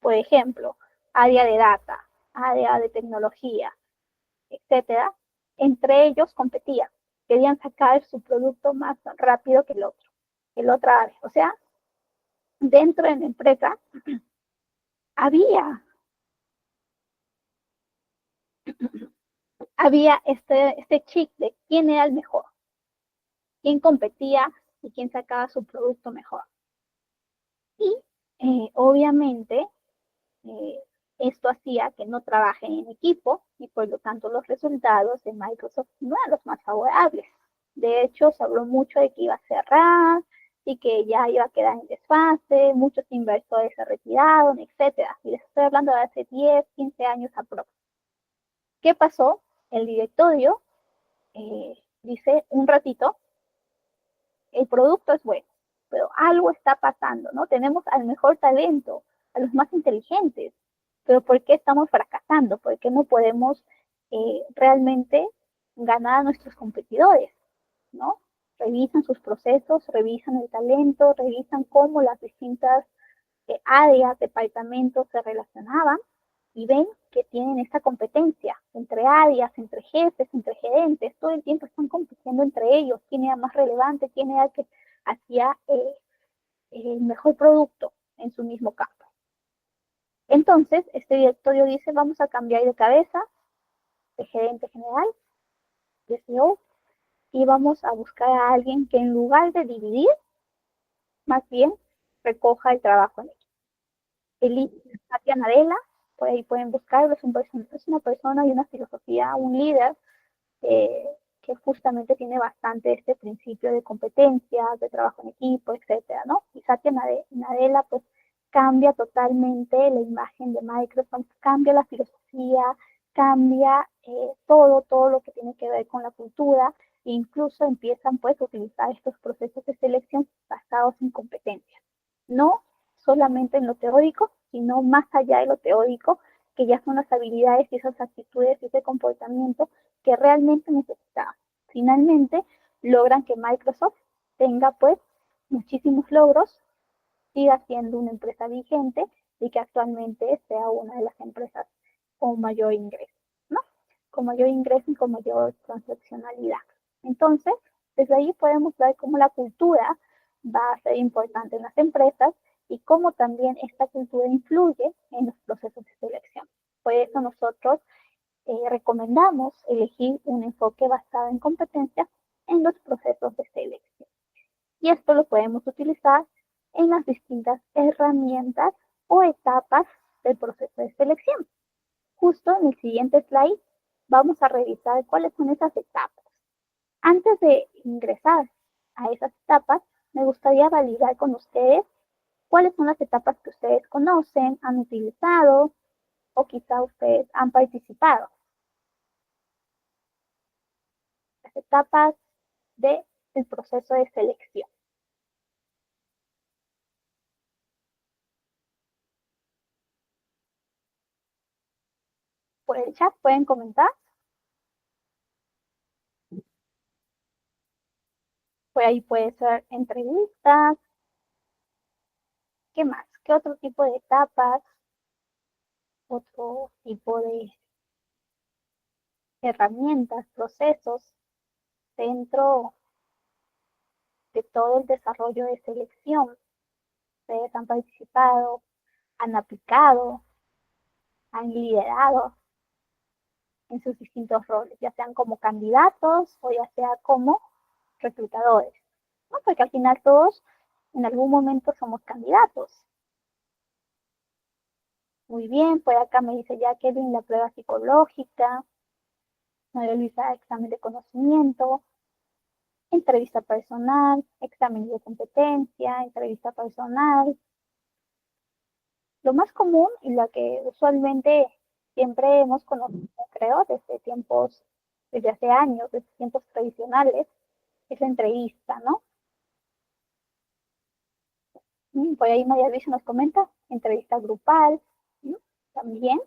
por ejemplo, área de data, área de tecnología, etcétera. Entre ellos competían, querían sacar su producto más rápido que el otro área. O sea, dentro de la empresa había, había este chip de quién era el mejor, quién competía y quién sacaba su producto mejor. Y obviamente eh, esto hacía que no trabajen en equipo y por lo tanto los resultados de Microsoft no eran los más favorables. De hecho, se habló mucho de que iba a cerrar y que ya iba a quedar en desfase, muchos inversores se retiraron, etcétera. Y les estoy hablando de hace 10, 15 años aproximadamente. ¿Qué pasó? El directorio dice un ratito, el producto es bueno, pero algo está pasando, ¿no? Tenemos al mejor talento, a los más inteligentes, pero ¿por qué estamos fracasando? ¿Por qué no podemos realmente ganar a nuestros competidores, ¿no? Revisan sus procesos, revisan el talento, revisan cómo las distintas áreas, departamentos se relacionaban y ven que tienen esta competencia entre áreas, entre jefes, entre gerentes, todo el tiempo están compitiendo entre ellos, quién era más relevante, quién era el que hacía el mejor producto en su mismo campo. Entonces, este directorio dice, vamos a cambiar de cabeza, de gerente general, de CEO, y vamos a buscar a alguien que en lugar de dividir, más bien recoja el trabajo en equipo. Satya Nadella, por ahí pueden buscarlo, es una persona y una filosofía, un líder que justamente tiene bastante este principio de competencia, de trabajo en equipo, etcétera, ¿no? Y Satya Nadella, pues, cambia totalmente la imagen de Microsoft, cambia la filosofía, cambia todo lo que tiene que ver con la cultura, e incluso empiezan, pues, a utilizar estos procesos de selección basados en competencias, no solamente en lo teórico, sino más allá de lo teórico, que ya son las habilidades y esas actitudes y ese comportamiento que realmente necesitamos. Finalmente, logran que Microsoft tenga pues muchísimos logros, siga siendo una empresa vigente y que actualmente sea una de las empresas con mayor ingreso, ¿no? Con mayor ingreso y con mayor transaccionalidad. Entonces, desde ahí podemos ver cómo la cultura va a ser importante en las empresas y cómo también esta cultura influye en los procesos de selección. Por eso nosotros recomendamos elegir un enfoque basado en competencias en los procesos de selección. Y esto lo podemos utilizar en las distintas herramientas o etapas del proceso de selección. Justo en el siguiente slide vamos a revisar cuáles son esas etapas. Antes de ingresar a esas etapas, me gustaría validar con ustedes cuáles son las etapas que ustedes conocen, han utilizado o quizá ustedes han participado. Las etapas del proceso de selección. Por el chat pueden comentar. Por ahí puede ser entrevistas. ¿Qué más? ¿Qué otro tipo de etapas? Otro tipo de herramientas, procesos dentro de todo el desarrollo de selección. Ustedes han participado, han aplicado, han liderado en sus distintos roles, ya sean como candidatos o ya sea como reclutadores, ¿no? Porque al final todos en algún momento somos candidatos. Muy bien, por acá me dice ya Kevin la prueba psicológica, María Luisa examen de conocimiento, entrevista personal, examen de competencia, entrevista personal. Lo más común y lo que usualmente siempre hemos conocido, creo, desde hace años, desde tiempos tradicionales, es la entrevista, ¿no? Por ahí María Luisa nos comenta, entrevista grupal, ¿no? También.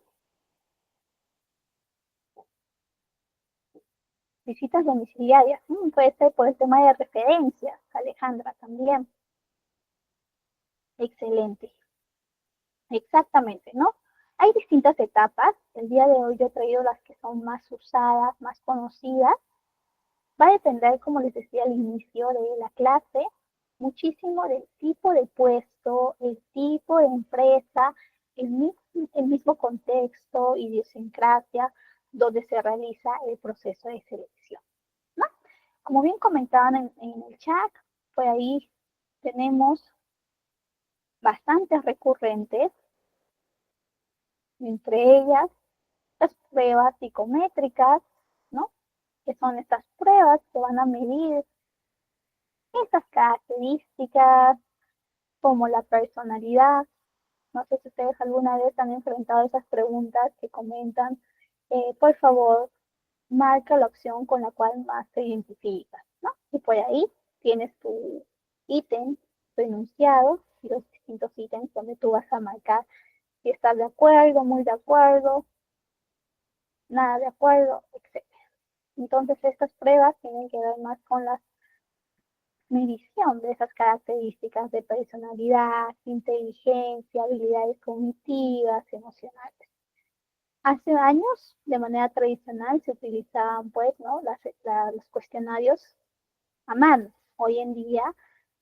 Visitas domiciliarias, puede ser por el tema de referencias, Alejandra también. Excelente. Exactamente, ¿no? Hay distintas etapas. El día de hoy yo he traído las que son más usadas, más conocidas. Va a depender, como les decía al inicio de la clase, muchísimo del tipo de puesto, el tipo de empresa, el mismo contexto, idiosincrasia, donde se realiza el proceso de selección, ¿no? Como bien comentaban en el chat, por ahí tenemos bastantes recurrentes, entre ellas las pruebas psicométricas, ¿no? Que son estas pruebas que van a medir estas características como la personalidad. No sé si ustedes alguna vez han enfrentado esas preguntas que comentan, por favor, marca la opción con la cual más te identificas, ¿no? Y por ahí tienes tu ítem, tu enunciado y los distintos ítems donde tú vas a marcar si estás de acuerdo, muy de acuerdo, nada de acuerdo, etc. Entonces estas pruebas tienen que ver más con la medición de esas características de personalidad, inteligencia, habilidades cognitivas, emocionales. Hace años, de manera tradicional, se utilizaban pues, ¿no? los cuestionarios a mano. Hoy en día,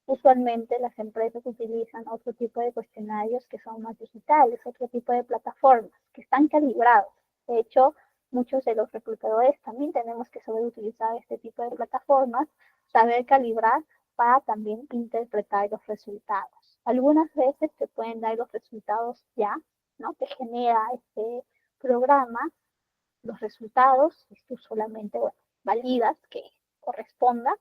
usualmente las empresas utilizan otro tipo de cuestionarios que son más digitales, otro tipo de plataformas que están calibrados. De hecho, muchos de los reclutadores también tenemos que saber utilizar este tipo de plataformas, saber calibrar para también interpretar los resultados. Algunas veces te pueden dar los resultados ya, ¿no? Te genera este programa los resultados y tú solamente, bueno, validas que corresponda,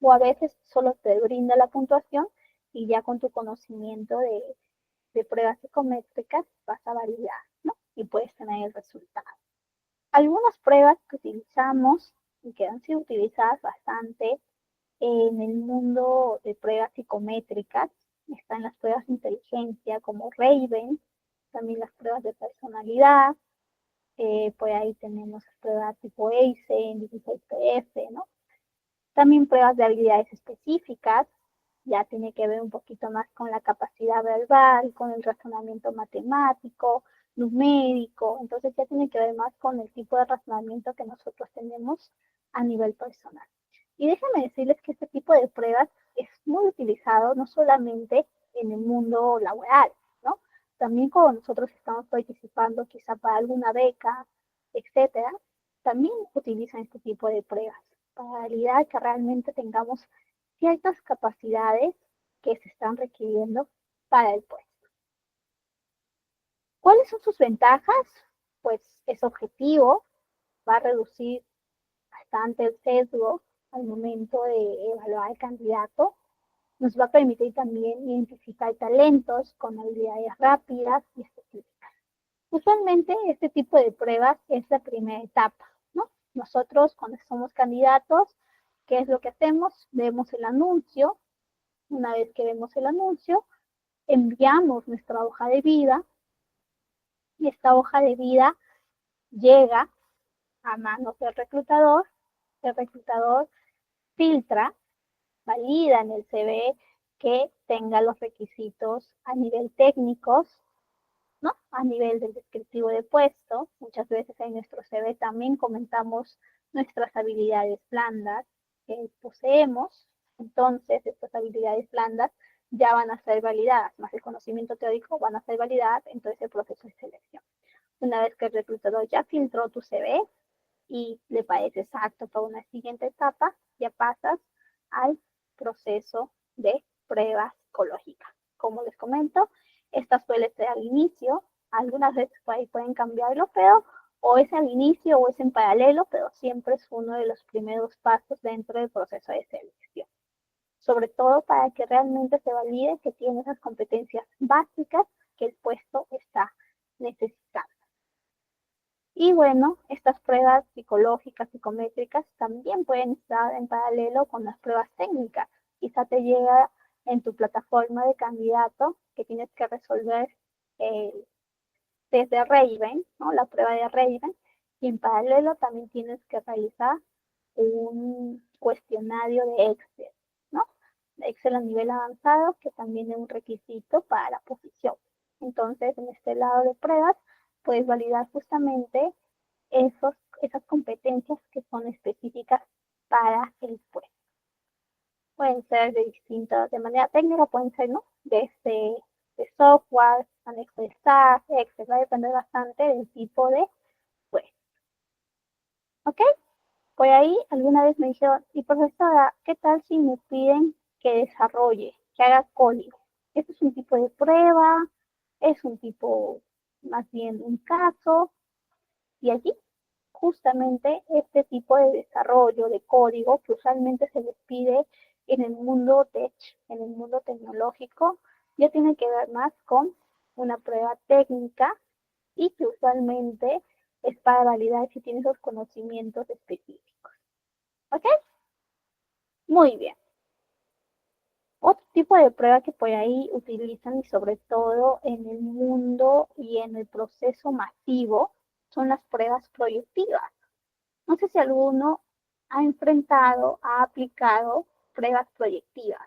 o a veces solo te brinda la puntuación y ya con tu conocimiento de pruebas psicométricas vas a validar, ¿no? Y puedes tener el resultado. Algunas pruebas que utilizamos y que han sido utilizadas bastante en el mundo de pruebas psicométricas están las pruebas de inteligencia como Raven, también las pruebas de personalidad, por ahí tenemos pruebas tipo Einstein, 16PF, ¿no? También pruebas de habilidades específicas, ya tiene que ver un poquito más con la capacidad verbal, con el razonamiento matemático, numérico, entonces ya tiene que ver más con el tipo de razonamiento que nosotros tenemos a nivel personal. Y déjenme decirles que este tipo de pruebas es muy utilizado no solamente en el mundo laboral, ¿no? También cuando nosotros estamos participando quizá para alguna beca, etcétera, también utilizan este tipo de pruebas para validar que realmente tengamos ciertas capacidades que se están requiriendo para el puesto. ¿Cuáles son sus ventajas? Pues es objetivo, va a reducir bastante el sesgo al momento de evaluar al candidato, nos va a permitir también identificar talentos con habilidades rápidas y específicas. Usualmente este tipo de pruebas es la primera etapa, ¿no? Nosotros cuando somos candidatos, ¿qué es lo que hacemos? Vemos el anuncio. Una vez que vemos el anuncio, enviamos nuestra hoja de vida y esta hoja de vida llega a manos del reclutador. El reclutador filtra, valida en el CV que tenga los requisitos a nivel técnicos, ¿no? A nivel del descriptivo de puesto. Muchas veces en nuestro CV también comentamos nuestras habilidades blandas que poseemos. Entonces, estas habilidades blandas ya van a ser validadas, más el conocimiento teórico van a ser validadas, entonces el proceso de selección. Una vez que el reclutador ya filtró tu CV y le parece exacto para una siguiente etapa, ya pasas al proceso de prueba psicológica. Como les comento, esta suele ser al inicio, algunas veces por ahí pueden cambiarlo, pero o es al inicio o es en paralelo, pero siempre es uno de los primeros pasos dentro del proceso de selección. Sobre todo para que realmente se valide que tiene esas competencias básicas que el puesto está necesitando. Y bueno, estas pruebas psicológicas, psicométricas, también pueden estar en paralelo con las pruebas técnicas. Quizá te llega en tu plataforma de candidato que tienes que resolver desde Raven, ¿no? La prueba de Raven, y en paralelo también tienes que realizar un cuestionario de Excel, ¿no? Excel a nivel avanzado, que también es un requisito para la posición. Entonces, en este lado de pruebas, puedes validar justamente esas competencias que son específicas para el puesto. Pueden ser de distintas, de manera técnica, pueden ser, ¿no? De software, anexo de staff, Excel, va a depender bastante del tipo de puesto. ¿Ok? Por ahí alguna vez me dijeron, y profesora, ¿qué tal si me piden que desarrolle, que haga código? ¿Esto es un tipo de prueba? ¿Es un tipo, más bien, un caso? Y allí, justamente, este tipo de desarrollo de código que usualmente se les pide en el mundo tech, en el mundo tecnológico, ya tiene que ver más con una prueba técnica y que usualmente es para validar si tiene esos conocimientos específicos. ¿Ok? Muy bien. Otro tipo de prueba que por ahí utilizan y sobre todo en el mundo y en el proceso masivo son las pruebas proyectivas. No sé si alguno ha enfrentado, ha aplicado pruebas proyectivas.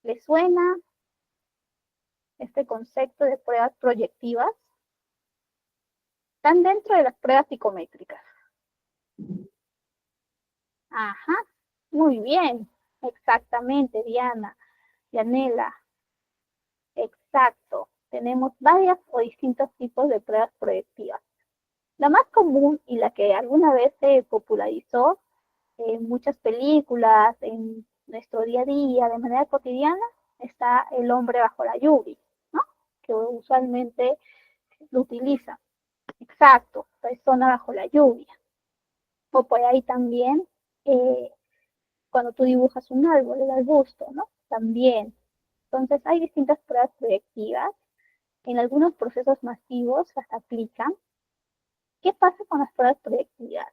¿Les suena este concepto de pruebas proyectivas? Están dentro de las pruebas psicométricas. Ajá, muy bien, exactamente, Diana, Dianela, exacto. Tenemos varias o distintos tipos de pruebas proyectivas. La más común y la que alguna vez se popularizó en muchas películas, en nuestro día a día, de manera cotidiana, está el hombre bajo la lluvia, ¿no? Que usualmente lo utiliza. Exacto, persona bajo la lluvia. O por ahí también, eh, cuando tú dibujas un árbol, el arbusto, ¿no? También. Entonces hay distintas pruebas proyectivas. En algunos procesos masivos las aplican. ¿Qué pasa con las pruebas proyectivas?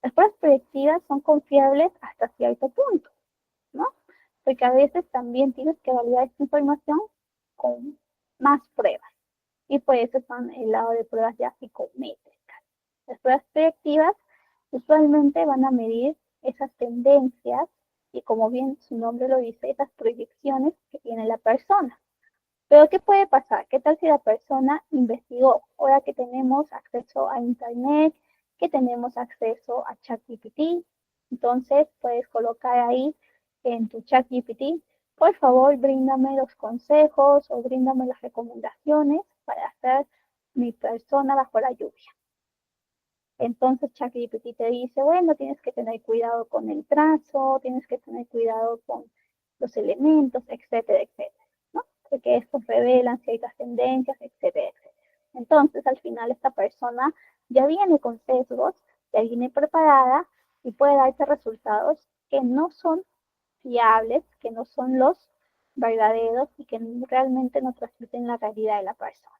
Las pruebas proyectivas son confiables hasta cierto punto, ¿no? Porque a veces también tienes que validar esta información con más pruebas. y por eso son el lado de pruebas ya psicométricas. Las pruebas proyectivas usualmente van a medir esas tendencias y, como bien su nombre lo dice, esas proyecciones que tiene la persona. Pero ¿qué puede pasar? ¿Qué tal si la persona investigó? Ahora que tenemos acceso a Internet, que tenemos acceso a ChatGPT, entonces puedes colocar ahí en tu ChatGPT, por favor, bríndame los consejos o bríndame las recomendaciones para hacer mi persona bajo la lluvia. Entonces ChatGPT te dice, bueno, tienes que tener cuidado con el trazo, tienes que tener cuidado con los elementos, etcétera, etcétera, ¿no? Porque estos revelan ciertas tendencias, etcétera, etcétera. Entonces, al final, esta persona ya viene con sesgos, ya viene preparada y puede darte resultados que no son fiables, que no son los verdaderos y que realmente no transmiten la realidad de la persona.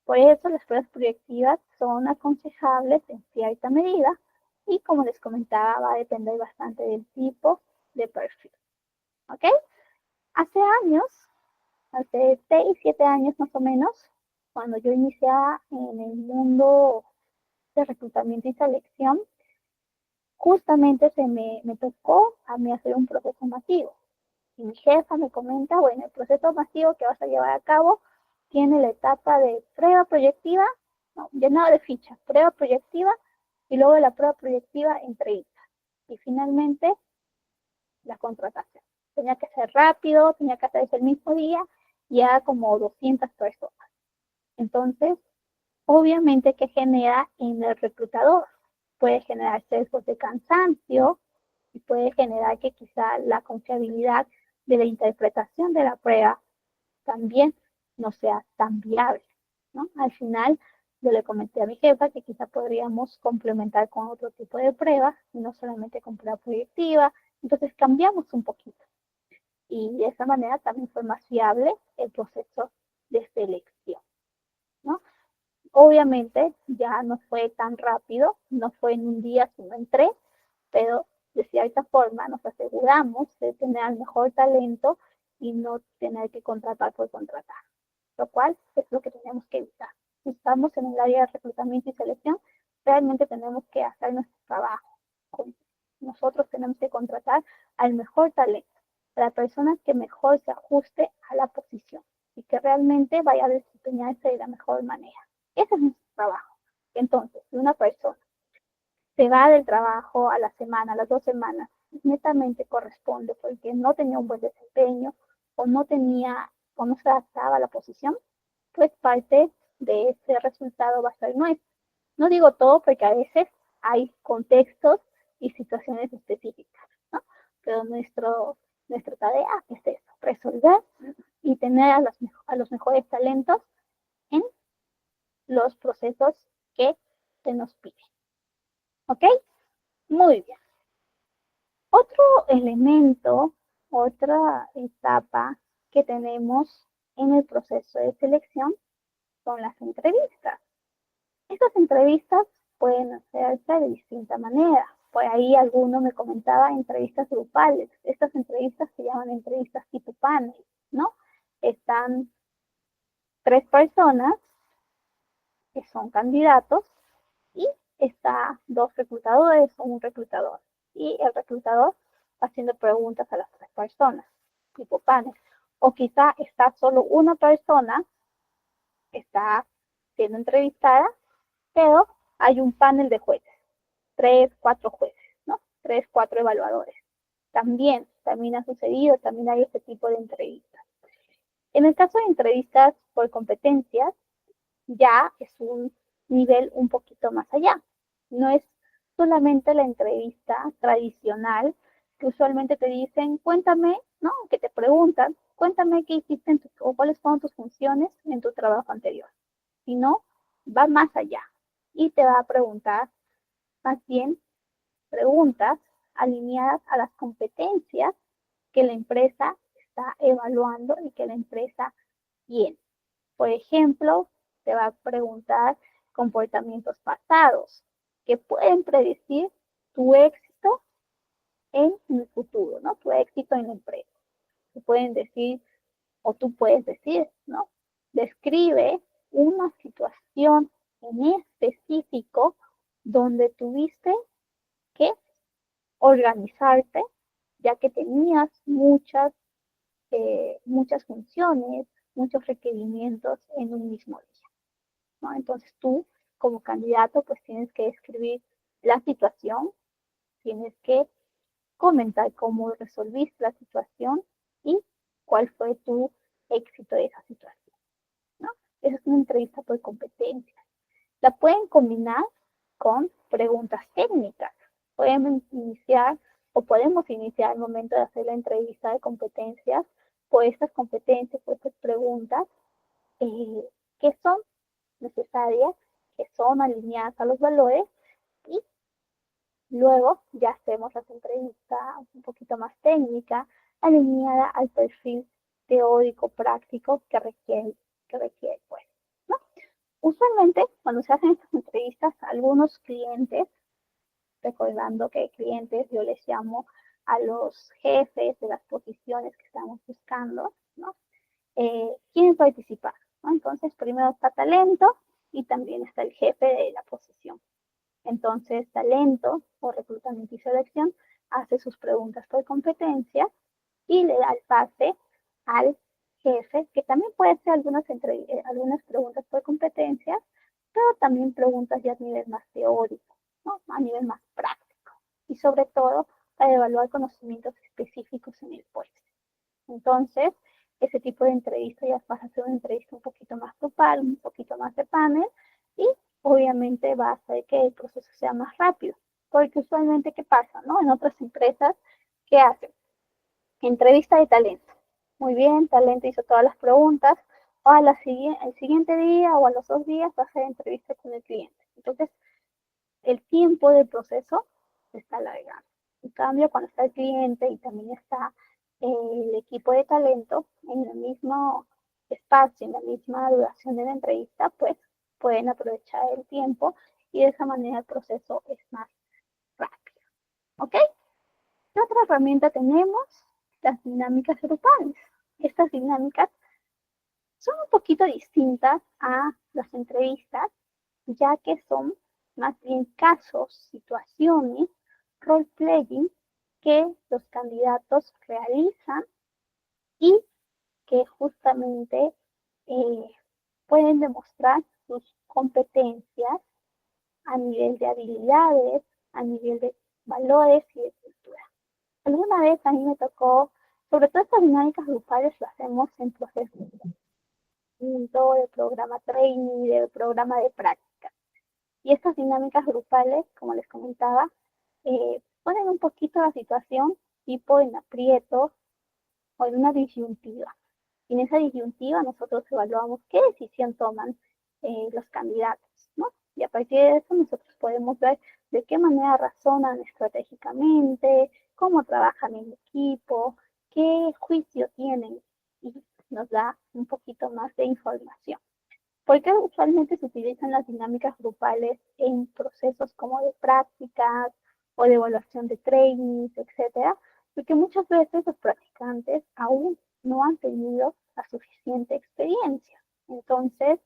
Por eso las pruebas proyectivas son aconsejables en cierta medida y, como les comentaba, va a depender bastante del tipo de perfil. ¿Ok? Hace años, hace 6, 7 años más o menos, cuando yo iniciaba en el mundo de reclutamiento y selección, justamente me tocó a mí hacer un proceso masivo. Y mi jefa me comenta, bueno, el proceso masivo que vas a llevar a cabo tiene la etapa de prueba proyectiva, no, llenado de fichas, prueba proyectiva y luego de la prueba proyectiva entrevista. Y finalmente la contratación. Tenía que ser rápido, tenía que hacerse el mismo día y era como 200 personas. Entonces, obviamente que genera en el reclutador. Puede generar sesgos de cansancio y puede generar que quizá la confiabilidad de la interpretación de la prueba también no sea tan viable, ¿no? Al final, yo le comenté a mi jefa que quizá podríamos complementar con otro tipo de pruebas, y no solamente con prueba proyectiva, entonces cambiamos un poquito. Y de esa manera también fue más fiable el proceso de selección, ¿no? Obviamente ya no fue tan rápido, no fue en un día, sino en 3, pero de cierta forma nos aseguramos de tener el mejor talento y no tener que contratar por contratar, lo cual es lo que tenemos que evitar. Si estamos en el área de reclutamiento y selección, realmente tenemos que hacer nuestro trabajo. Nosotros tenemos que contratar al mejor talento, a la persona que mejor se ajuste a la posición y que realmente vaya a desempeñarse de la mejor manera. Ese es nuestro trabajo. Entonces, si una persona se va del trabajo a la semana, a las 2 semanas, netamente corresponde porque no tenía un buen desempeño o no tenía o no se adaptaba a la posición, pues parte de ese resultado va a ser nuestro. No digo todo porque a veces hay contextos y situaciones específicas, ¿no? Pero nuestra tarea es eso, resolver y tener a los mejores talentos en los procesos que se nos piden. ¿Ok? Muy bien. Otro elemento, otra etapa que tenemos en el proceso de selección son las entrevistas. Estas entrevistas pueden hacerse de distinta manera. Por ahí alguno me comentaba entrevistas grupales. Estas entrevistas se llaman entrevistas tipo panel, ¿no? Están 3 personas que son candidatos y está 2 reclutadores o un reclutador. Y el reclutador va haciendo preguntas a las 3 personas, tipo panel. O quizá está solo una persona que está siendo entrevistada, pero hay un panel de jueces, 3, 4 jueces, ¿no? 3, 4 evaluadores. También ha sucedido, también hay este tipo de entrevistas. En el caso de entrevistas por competencias, ya es un nivel un poquito más allá. No es solamente la entrevista tradicional que usualmente te dicen, cuéntame, ¿no? Que te preguntan, cuéntame qué hiciste o cuáles fueron tus funciones en tu trabajo anterior. Sino, va más allá y te va a preguntar más bien preguntas alineadas a las competencias que la empresa está evaluando y que la empresa tiene. Por ejemplo, te va a preguntar comportamientos pasados que pueden predecir tu éxito en el futuro, ¿no? Tu éxito en la empresa. Te pueden decir, o tú puedes decir, ¿no? Describe una situación en específico donde tuviste que organizarte, ya que tenías muchas funciones, muchos requerimientos en un mismo día, ¿no? Entonces tú, como candidato, pues tienes que describir la situación, tienes que comentar cómo resolviste la situación y cuál fue tu éxito de esa situación, ¿no? Esa es una entrevista por competencias. La pueden combinar con preguntas técnicas. Pueden iniciar o podemos iniciar al momento de hacer la entrevista de competencias por estas competencias, por estas preguntas que son necesarias, que son alineadas a los valores y luego ya hacemos las entrevistas un poquito más técnica, alineada al perfil teórico práctico que requiere pues, ¿no? Usualmente cuando se hacen estas entrevistas, algunos clientes, recordando que clientes yo les llamo a los jefes de las posiciones que estamos buscando, ¿no? Quieren participar, ¿no? Entonces primero está talento y también está el jefe de la posición. Entonces, talento o reclutamiento y selección hace sus preguntas por competencia y le da el pase al jefe, que también puede ser algunas preguntas por competencias, pero también preguntas ya a nivel más teórico, ¿no? A nivel más práctico. Y sobre todo, para evaluar conocimientos específicos en el puesto. Entonces, ese tipo de entrevista ya vas a hacer una entrevista un poquito más grupal, un poquito más de panel, y obviamente va a hacer que el proceso sea más rápido. Porque usualmente, ¿qué pasa? ¿No? En otras empresas, ¿qué hacen? Entrevista de talento. Muy bien, talento hizo todas las preguntas. O el siguiente día o a los 2 días va a hacer entrevista con el cliente. Entonces, el tiempo del proceso se está alargando. En cambio, cuando está el cliente y también está el equipo de talento en el mismo espacio, en la misma duración de la entrevista, pues pueden aprovechar el tiempo y de esa manera el proceso es más rápido. ¿Ok? ¿Qué otra herramienta tenemos? Las dinámicas grupales. Estas dinámicas son un poquito distintas a las entrevistas, ya que son más bien casos, situaciones, role-playing que los candidatos realizan y que justamente eh, pueden demostrar sus competencias a nivel de habilidades, a nivel de valores y de cultura. Alguna vez a mí me tocó, sobre todo estas dinámicas grupales lo hacemos en procesos de programa training, de programa de práctica. Y estas dinámicas grupales, como les comentaba, ponen un poquito la situación tipo en aprietos o en una disyuntiva. Y en esa disyuntiva nosotros evaluamos qué decisión toman los candidatos, ¿no? Y a partir de eso nosotros podemos ver de qué manera razonan estratégicamente, cómo trabajan en equipo, qué juicio tienen y nos da un poquito más de información. ¿Por qué usualmente se utilizan las dinámicas grupales en procesos como de prácticas o de evaluación de trainings, etcétera? Porque muchas veces los practicantes aún no han tenido la suficiente experiencia. Entonces,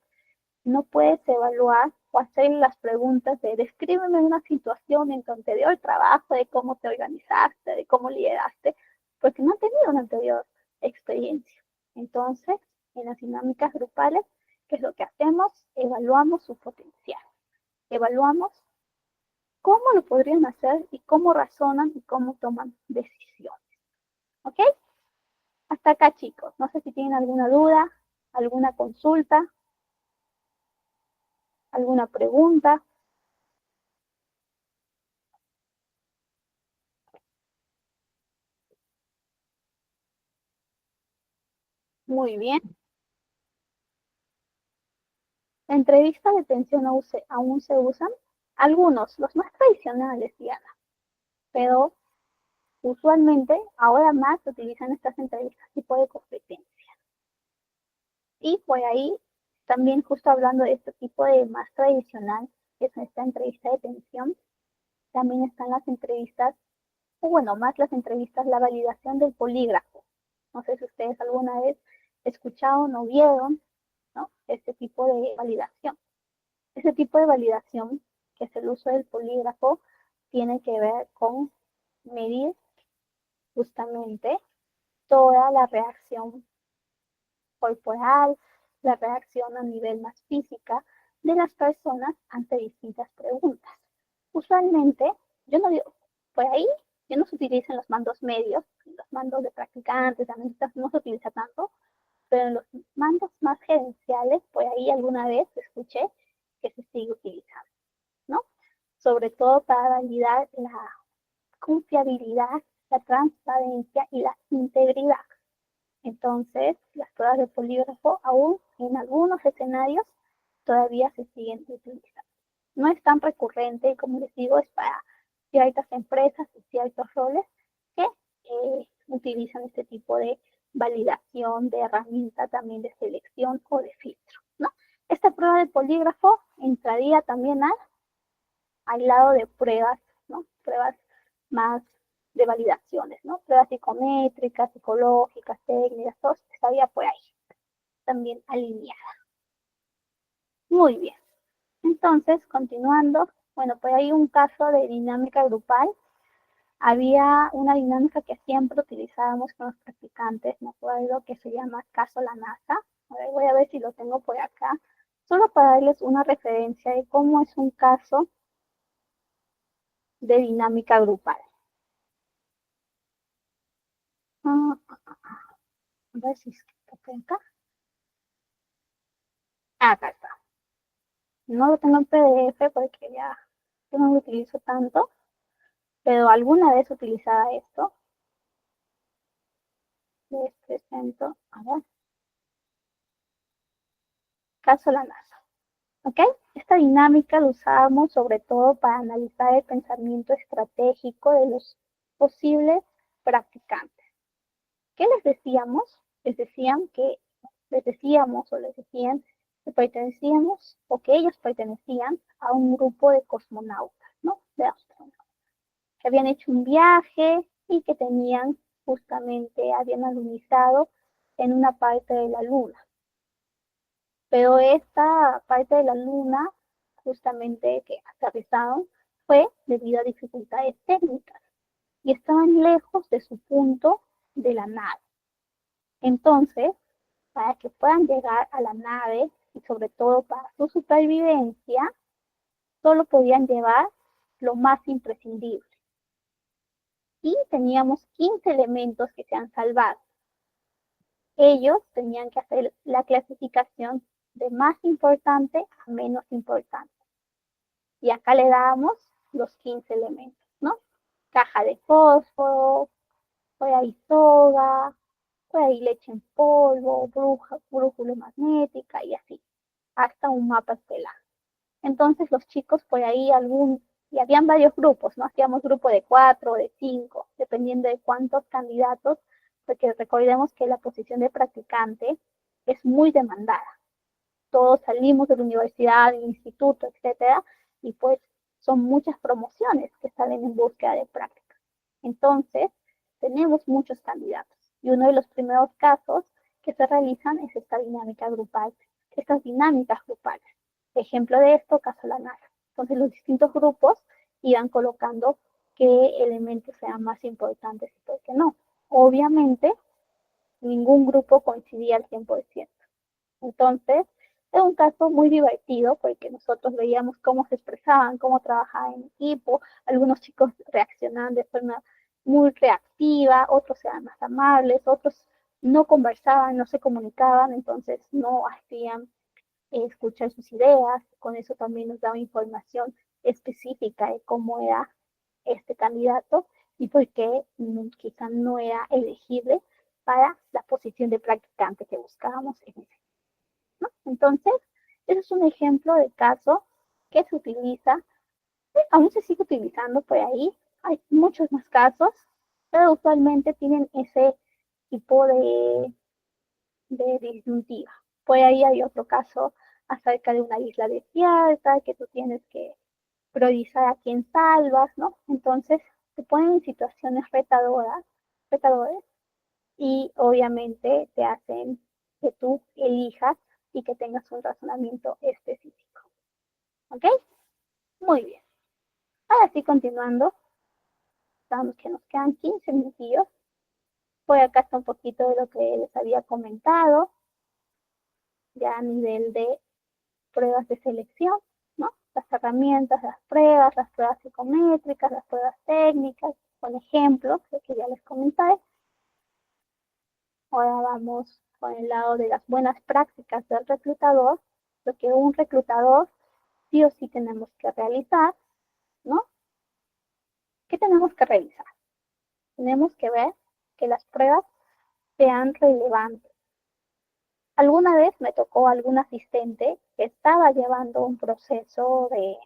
no puedes evaluar o hacer las preguntas de descríbeme una situación en tu anterior trabajo, de cómo te organizaste, de cómo lideraste, porque no han tenido una anterior experiencia. Entonces, en las dinámicas grupales, ¿qué es lo que hacemos? Evaluamos su potencial. Evaluamos cómo lo podrían hacer y cómo razonan y cómo toman decisiones. ¿Ok? Hasta acá, chicos. No sé si tienen alguna duda, alguna consulta, alguna pregunta. Muy bien. Entrevistas de atención aún se usan. Algunos, los más tradicionales, Diana, pero usualmente ahora más se utilizan estas entrevistas tipo de competencia. Y por ahí, también justo hablando de este tipo de más tradicional, que es esta entrevista de atención, también están las entrevistas, o bueno, más las entrevistas, la validación del polígrafo. No sé si ustedes alguna vez escucharon o vieron ¿no? Este tipo de validación. Este tipo de validación, que es el uso del polígrafo, tiene que ver con medir justamente toda la reacción corporal, la reacción a nivel más física de las personas ante distintas preguntas. Usualmente, yo no digo, por ahí ya no se utilizan los mandos medios, los mandos de practicantes, analistas, no se utiliza tanto, pero en los mandos más gerenciales, por ahí alguna vez escuché que se sigue utilizando, ¿no? Sobre todo para validar la confiabilidad, la transparencia y la integridad. Entonces, las pruebas de polígrafo aún en algunos escenarios todavía se siguen utilizando. No es tan recurrente, como les digo, es para ciertas empresas y ciertos roles que utilizan este tipo de validación, de herramienta también de selección o de filtro, ¿no? Esta prueba de polígrafo entraría también al lado de pruebas, ¿no? Pruebas más de validaciones, ¿no? Pruebas psicométricas, psicológicas, técnicas, todo estaría por ahí, también alineada. Muy bien. Entonces, continuando, bueno, pues hay un caso de dinámica grupal. Había una dinámica que siempre utilizábamos con los practicantes, me acuerdo, que se llama caso la NASA. A ver, voy a ver si lo tengo por acá, solo para darles una referencia de cómo es un caso de dinámica grupal. A ver si está por acá. Acá está. No lo tengo en PDF porque ya no lo utilizo tanto, pero alguna vez utilizaba esto. Les presento, a ver, caso la NASA. ¿Ok? Esta dinámica la usábamos sobre todo para analizar el pensamiento estratégico de los posibles practicantes. ¿Qué les decíamos? Les decíamos o les decían que pertenecíamos o que ellos pertenecían a un grupo de cosmonautas, ¿no? De astronautas, que habían hecho un viaje y que tenían justamente, habían alunizado en una parte de la Luna. Pero esta parte de la Luna, justamente que aterrizaron, fue debido a dificultades técnicas y estaban lejos de su punto de la nave. Entonces, para que puedan llegar a la nave y sobre todo para su supervivencia, solo podían llevar lo más imprescindible. Y teníamos 15 elementos que se han salvado. Ellos tenían que hacer la clasificación de más importante a menos importante. Y acá le dábamos los 15 elementos, ¿no? Caja de fósforo, por ahí soga, por ahí leche en polvo, brújula magnética y así, hasta un mapa estelar. Entonces los chicos por ahí y habían varios grupos, ¿no? Hacíamos grupo de 4 o de 5, dependiendo de cuántos candidatos, porque recordemos que la posición de practicante es muy demandada. Todos salimos de la universidad, del instituto, etcétera, y pues son muchas promociones que salen en búsqueda de práctica. Entonces, tenemos muchos candidatos. Y uno de los primeros casos que se realizan es esta dinámica grupal, estas dinámicas grupales. Ejemplo de esto, caso la NASA. Entonces, los distintos grupos iban colocando qué elementos sean más importantes y por qué no. Obviamente, ningún grupo coincidía al 100%. Entonces, es un caso muy divertido porque nosotros veíamos cómo se expresaban, cómo trabajaban en equipo. Algunos chicos reaccionaban de forma muy reactiva, otros eran más amables, otros no conversaban, no se comunicaban, entonces no hacían escuchar sus ideas. Con eso también nos daba información específica de cómo era este candidato y por qué quizá no era elegible para la posición de practicante que buscábamos en ese. ¿No? Entonces, ese es un ejemplo de caso que se utiliza, aún se sigue utilizando por ahí, hay muchos más casos, pero usualmente tienen ese tipo de disyuntiva. Por ahí hay otro caso acerca de una isla desierta, que tú tienes que priorizar a quién salvas, ¿no? Entonces, te ponen en situaciones retadoras y obviamente te hacen que tú elijas y que tengas un razonamiento específico. ¿Ok? Muy bien. Ahora sí, continuando, sabemos que nos quedan 15 minutillos. Pues acá está un poquito de lo que les había comentado, ya a nivel de pruebas de selección, ¿no? Las herramientas, las pruebas psicométricas, las pruebas técnicas, con ejemplos, que ya les comenté. Ahora vamos con el lado de las buenas prácticas del reclutador, lo que un reclutador sí o sí tenemos que realizar, ¿no? ¿Qué tenemos que realizar? Tenemos que ver que las pruebas sean relevantes. Alguna vez me tocó algún asistente que estaba llevando un proceso de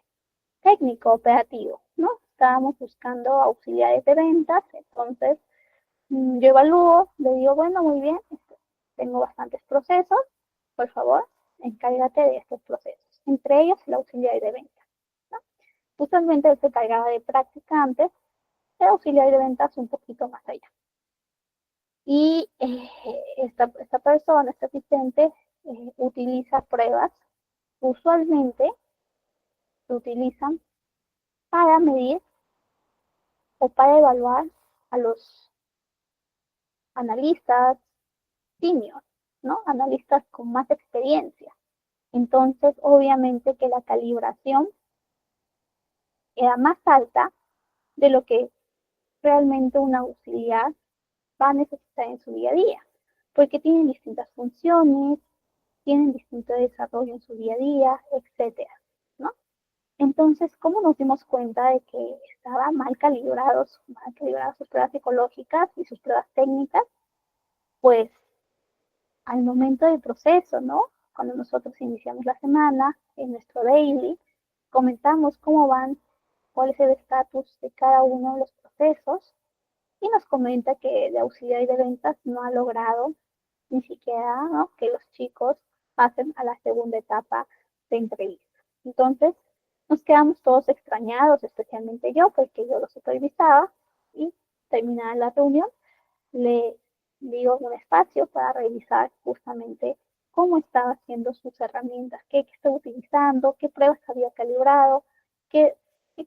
técnico operativo, ¿no? Estábamos buscando auxiliares de ventas, entonces yo evalúo, le digo, bueno, muy bien, tengo bastantes procesos, por favor, encárgate de estos procesos, entre ellos el auxiliar de ventas, ¿no? Usualmente él se encargaba de practicantes, el auxiliar de ventas un poquito más allá. Y esta persona, este asistente, utiliza pruebas, usualmente se utilizan para medir o para evaluar a los analistas senior, ¿no? Analistas con más experiencia. Entonces, obviamente que la calibración era más alta de lo que realmente un auxiliar va a necesitar en su día a día, porque tienen distintas funciones, tienen distinto desarrollo en su día a día, etcétera, ¿no? Entonces, ¿cómo nos dimos cuenta de que estaban mal calibradas sus pruebas psicológicas y sus pruebas técnicas? Pues al momento del proceso, ¿no? Cuando nosotros iniciamos la semana, en nuestro daily, comentamos cómo van, cuál es el estatus de cada uno de los procesos y nos comenta que de auxiliar de ventas no ha logrado ni siquiera, ¿no?, que los chicos pasen a la segunda etapa de entrevista. Entonces, nos quedamos todos extrañados, especialmente yo, porque yo lo supervisaba y terminada la reunión, le dio un espacio para revisar justamente cómo estaba haciendo sus herramientas, qué estaba utilizando, qué pruebas había calibrado, qué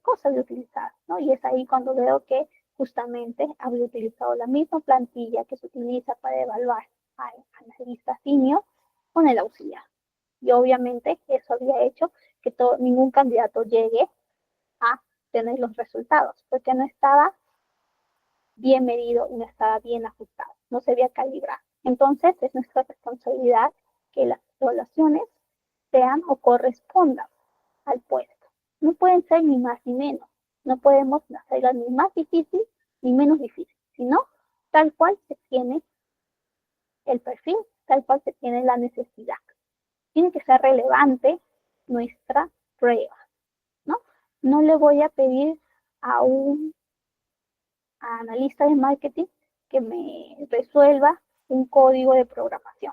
cosas había utilizado, ¿no? Y es ahí cuando veo que justamente había utilizado la misma plantilla que se utiliza para evaluar a analistas senior con el auxiliar. Y obviamente eso había hecho que ningún candidato llegue a tener los resultados, porque no estaba bien medido y no estaba bien ajustado, no se había calibrado. Entonces es nuestra responsabilidad que las evaluaciones sean o correspondan al puesto. No pueden ser ni más ni menos. No podemos hacerlas ni más difícil ni menos difícil, sino tal cual se tiene el perfil, tal cual se tiene la necesidad. Tiene que ser relevante nuestra prueba, ¿no? No le voy a pedir a un analista de marketing que me resuelva un código de programación.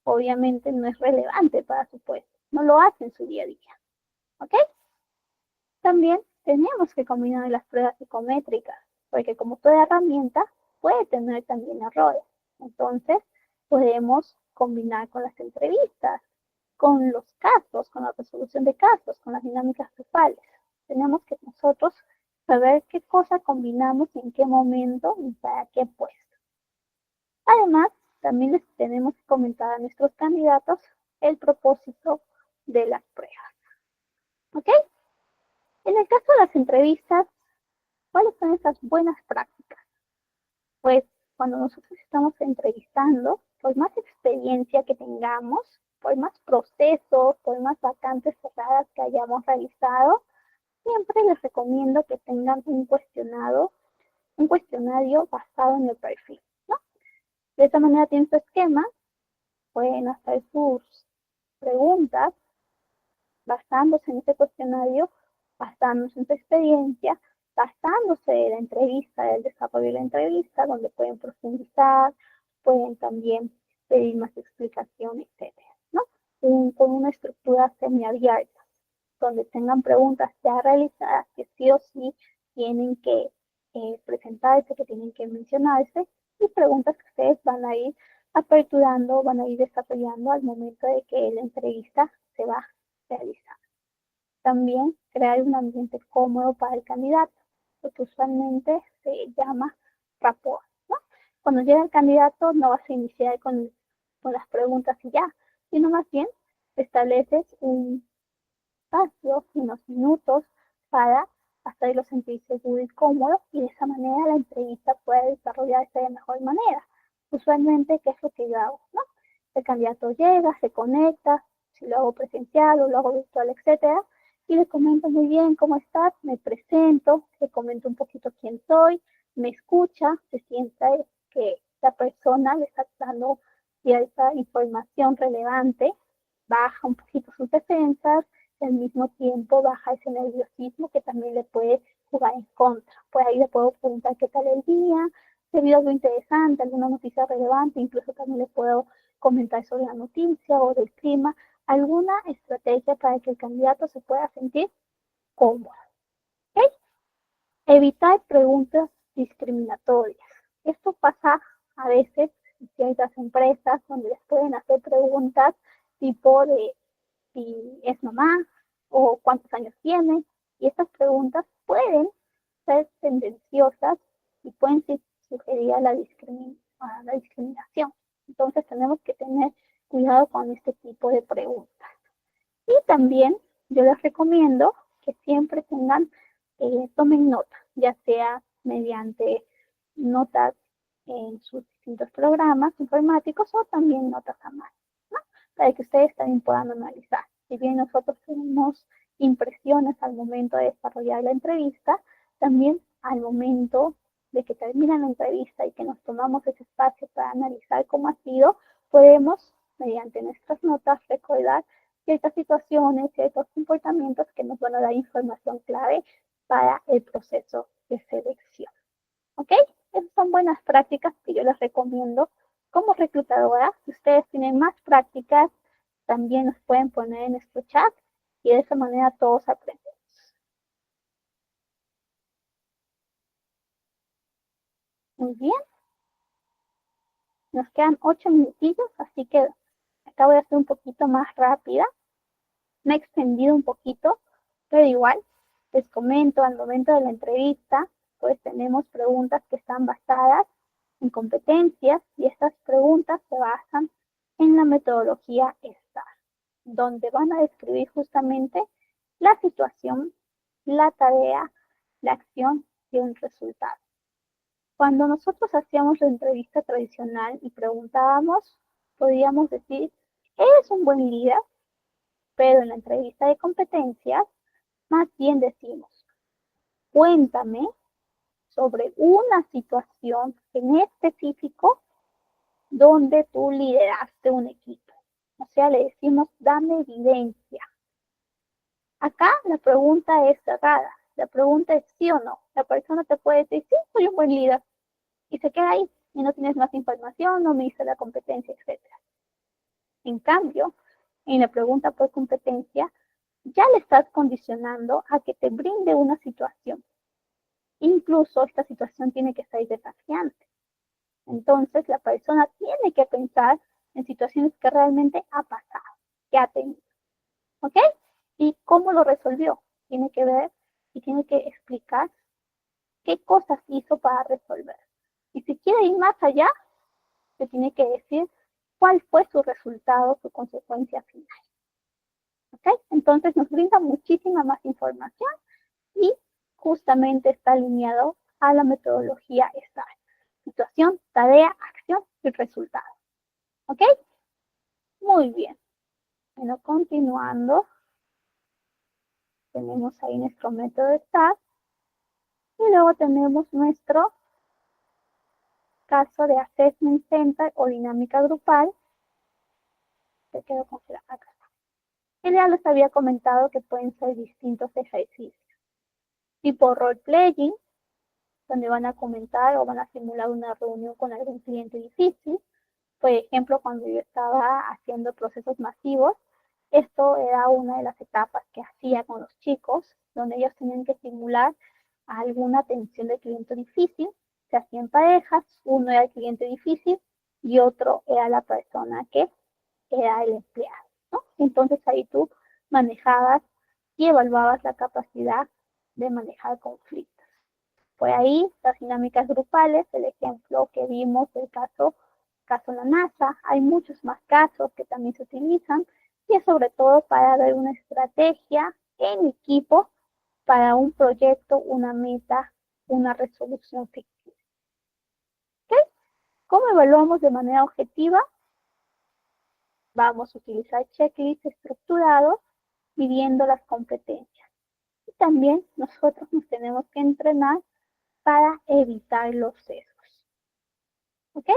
Obviamente no es relevante para su puesto, no lo hace en su día a día. ¿Ok? También tenemos que combinar las pruebas psicométricas, porque como toda herramienta puede tener también errores. Entonces, podemos combinar con las entrevistas, con los casos, con la resolución de casos, con las dinámicas grupales. Tenemos que nosotros saber qué cosa combinamos y en qué momento y para qué puesto. Además, también les tenemos que comentar a nuestros candidatos el propósito de las pruebas. ¿Ok? En el caso de las entrevistas, ¿cuáles son esas buenas prácticas? Pues cuando nosotros estamos entrevistando, por más experiencia que tengamos, por más procesos, por más vacantes cerradas que hayamos realizado, siempre les recomiendo que tengan un cuestionario basado en el perfil, ¿no? De esa manera tienen su esquema, pueden hacer sus preguntas basándose en ese cuestionario, basándose en su experiencia, basándose en la entrevista, del desarrollo de la entrevista, donde pueden profundizar, pueden también pedir más explicación, etcétera, ¿no? Con una estructura semiabierta, donde tengan preguntas ya realizadas que sí o sí tienen que presentarse, que tienen que mencionarse, y preguntas que ustedes van a ir aperturando, van a ir desarrollando al momento de que la entrevista se va a realizar. También crear un ambiente cómodo para el candidato, lo que usualmente se llama rapport, ¿no? Cuando llega el candidato no vas a iniciar con las preguntas y ya, sino más bien estableces un espacio, unos minutos para hacerlo sentir seguro y cómodo y de esa manera la entrevista puede desarrollarse de mejor manera. Usualmente, ¿qué es lo que yo hago? ¿No? El candidato llega, se conecta, si lo hago presencial o lo hago virtual, etcétera, y le comento muy bien cómo estás, me presento, le comento un poquito quién soy, me escucha, se sienta que la persona le está dando cierta información relevante, baja un poquito sus defensas, y al mismo tiempo baja ese nerviosismo que también le puede jugar en contra. Pues ahí le puedo preguntar qué tal el día, si ha habido algo interesante, alguna noticia relevante, incluso también le puedo comentar sobre la noticia o del clima, alguna estrategia para que el candidato se pueda sentir cómodo. ¿Okay? Evitar preguntas discriminatorias. Esto pasa a veces en ciertas empresas donde les pueden hacer preguntas tipo de si es mamá o cuántos años tiene. Y estas preguntas pueden ser tendenciosas y pueden sugerir a la discriminación. Entonces tenemos que tener cuidado con este tipo de preguntas. Y también yo les recomiendo que siempre tomen nota, ya sea mediante notas en sus distintos programas informáticos o también notas a mano, ¿no? Para que ustedes también puedan analizar. Si bien nosotros tenemos impresiones al momento de desarrollar la entrevista, también al momento de que termina la entrevista y que nos tomamos ese espacio para analizar cómo ha sido, podemos, mediante nuestras notas, recordar ciertas situaciones, ciertos comportamientos que nos van a dar información clave para el proceso de selección. ¿Ok? Esas son buenas prácticas que yo les recomiendo como reclutadora. Si ustedes tienen más prácticas, también nos pueden poner en nuestro chat y de esa manera todos aprendemos. Muy bien. Nos quedan 8 minutillos, así que acá voy a ser un poquito más rápida. Me he extendido un poquito, pero igual les comento al momento de la entrevista, pues tenemos preguntas que están basadas en competencias y estas preguntas se basan en la metodología STAR, donde van a describir justamente la situación, la tarea, la acción y un resultado. Cuando nosotros hacíamos la entrevista tradicional y preguntábamos, podríamos decir, ¿eres un buen líder? Pero en la entrevista de competencias, más bien decimos, cuéntame sobre una situación en específico donde tú lideraste un equipo. O sea, le decimos, dame evidencia. Acá la pregunta es cerrada. La pregunta es sí o no. La persona te puede decir, sí, soy un buen líder. Y se queda ahí. Y no tienes más información, no me dice la competencia, etc. En cambio, en la pregunta por competencia, ya le estás condicionando a que te brinde una situación. Incluso esta situación tiene que ser desafiante. Entonces, la persona tiene que pensar en situaciones que realmente ha pasado, que ha tenido. ¿Ok? ¿Y cómo lo resolvió? Tiene que ver y tiene que explicar qué cosas hizo para resolver. Y si quiere ir más allá, se tiene que decir cuál fue su resultado, su consecuencia final. ¿Ok? Entonces nos brinda muchísima más información y justamente está alineado a la metodología STAR. Situación, tarea, acción y resultado. ¿Ok? Muy bien. Bueno, continuando, tenemos ahí nuestro método STAR y luego tenemos nuestro caso de Assessment Center o dinámica grupal. Se quedó congelado acá. Y ya les había comentado que pueden ser distintos ejercicios. Tipo role playing, donde van a comentar o van a simular una reunión con algún cliente difícil. Por ejemplo, cuando yo estaba haciendo procesos masivos, esto era una de las etapas que hacía con los chicos, donde ellos tenían que simular alguna atención de cliente difícil. Se hacían parejas, uno era el cliente difícil y otro era la persona que era el empleado, ¿no? Entonces ahí tú manejabas y evaluabas la capacidad de manejar conflictos. Por ahí las dinámicas grupales, el ejemplo que vimos del caso la NASA, hay muchos más casos que también se utilizan y es sobre todo para dar una estrategia en equipo para un proyecto, una meta, una resolución ficticia. ¿Okay? ¿Cómo evaluamos de manera objetiva? Vamos a utilizar checklists estructurados midiendo las competencias. Y también nosotros nos tenemos que entrenar para evitar los sesgos. ¿Ok?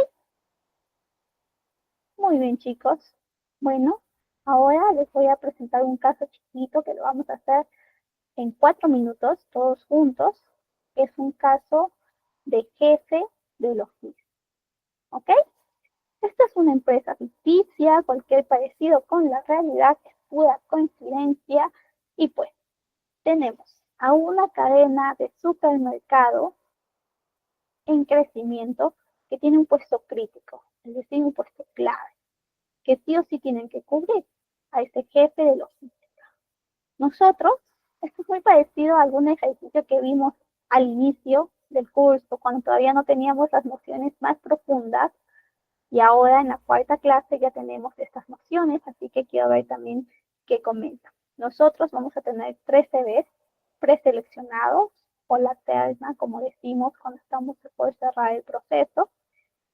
Muy bien, chicos. Bueno, ahora les voy a presentar un caso chiquito que lo vamos a hacer en 4 minutos, todos juntos. Es un caso de jefe de logística. ¿Ok? Esta es una empresa ficticia, cualquier parecido con la realidad es pura coincidencia. Y pues, tenemos a una cadena de supermercado en crecimiento que tiene un puesto crítico, es decir, un puesto clave, que sí o sí tienen que cubrir a ese jefe de logística. Nosotros, esto es muy parecido a algún ejercicio que vimos al inicio del curso, cuando todavía no teníamos las nociones más profundas, y ahora en la 4ª clase ya tenemos estas nociones, así que quiero ver también qué comentan. Nosotros vamos a tener 3 CVs preseleccionados o la terna, como decimos cuando estamos por cerrar el proceso,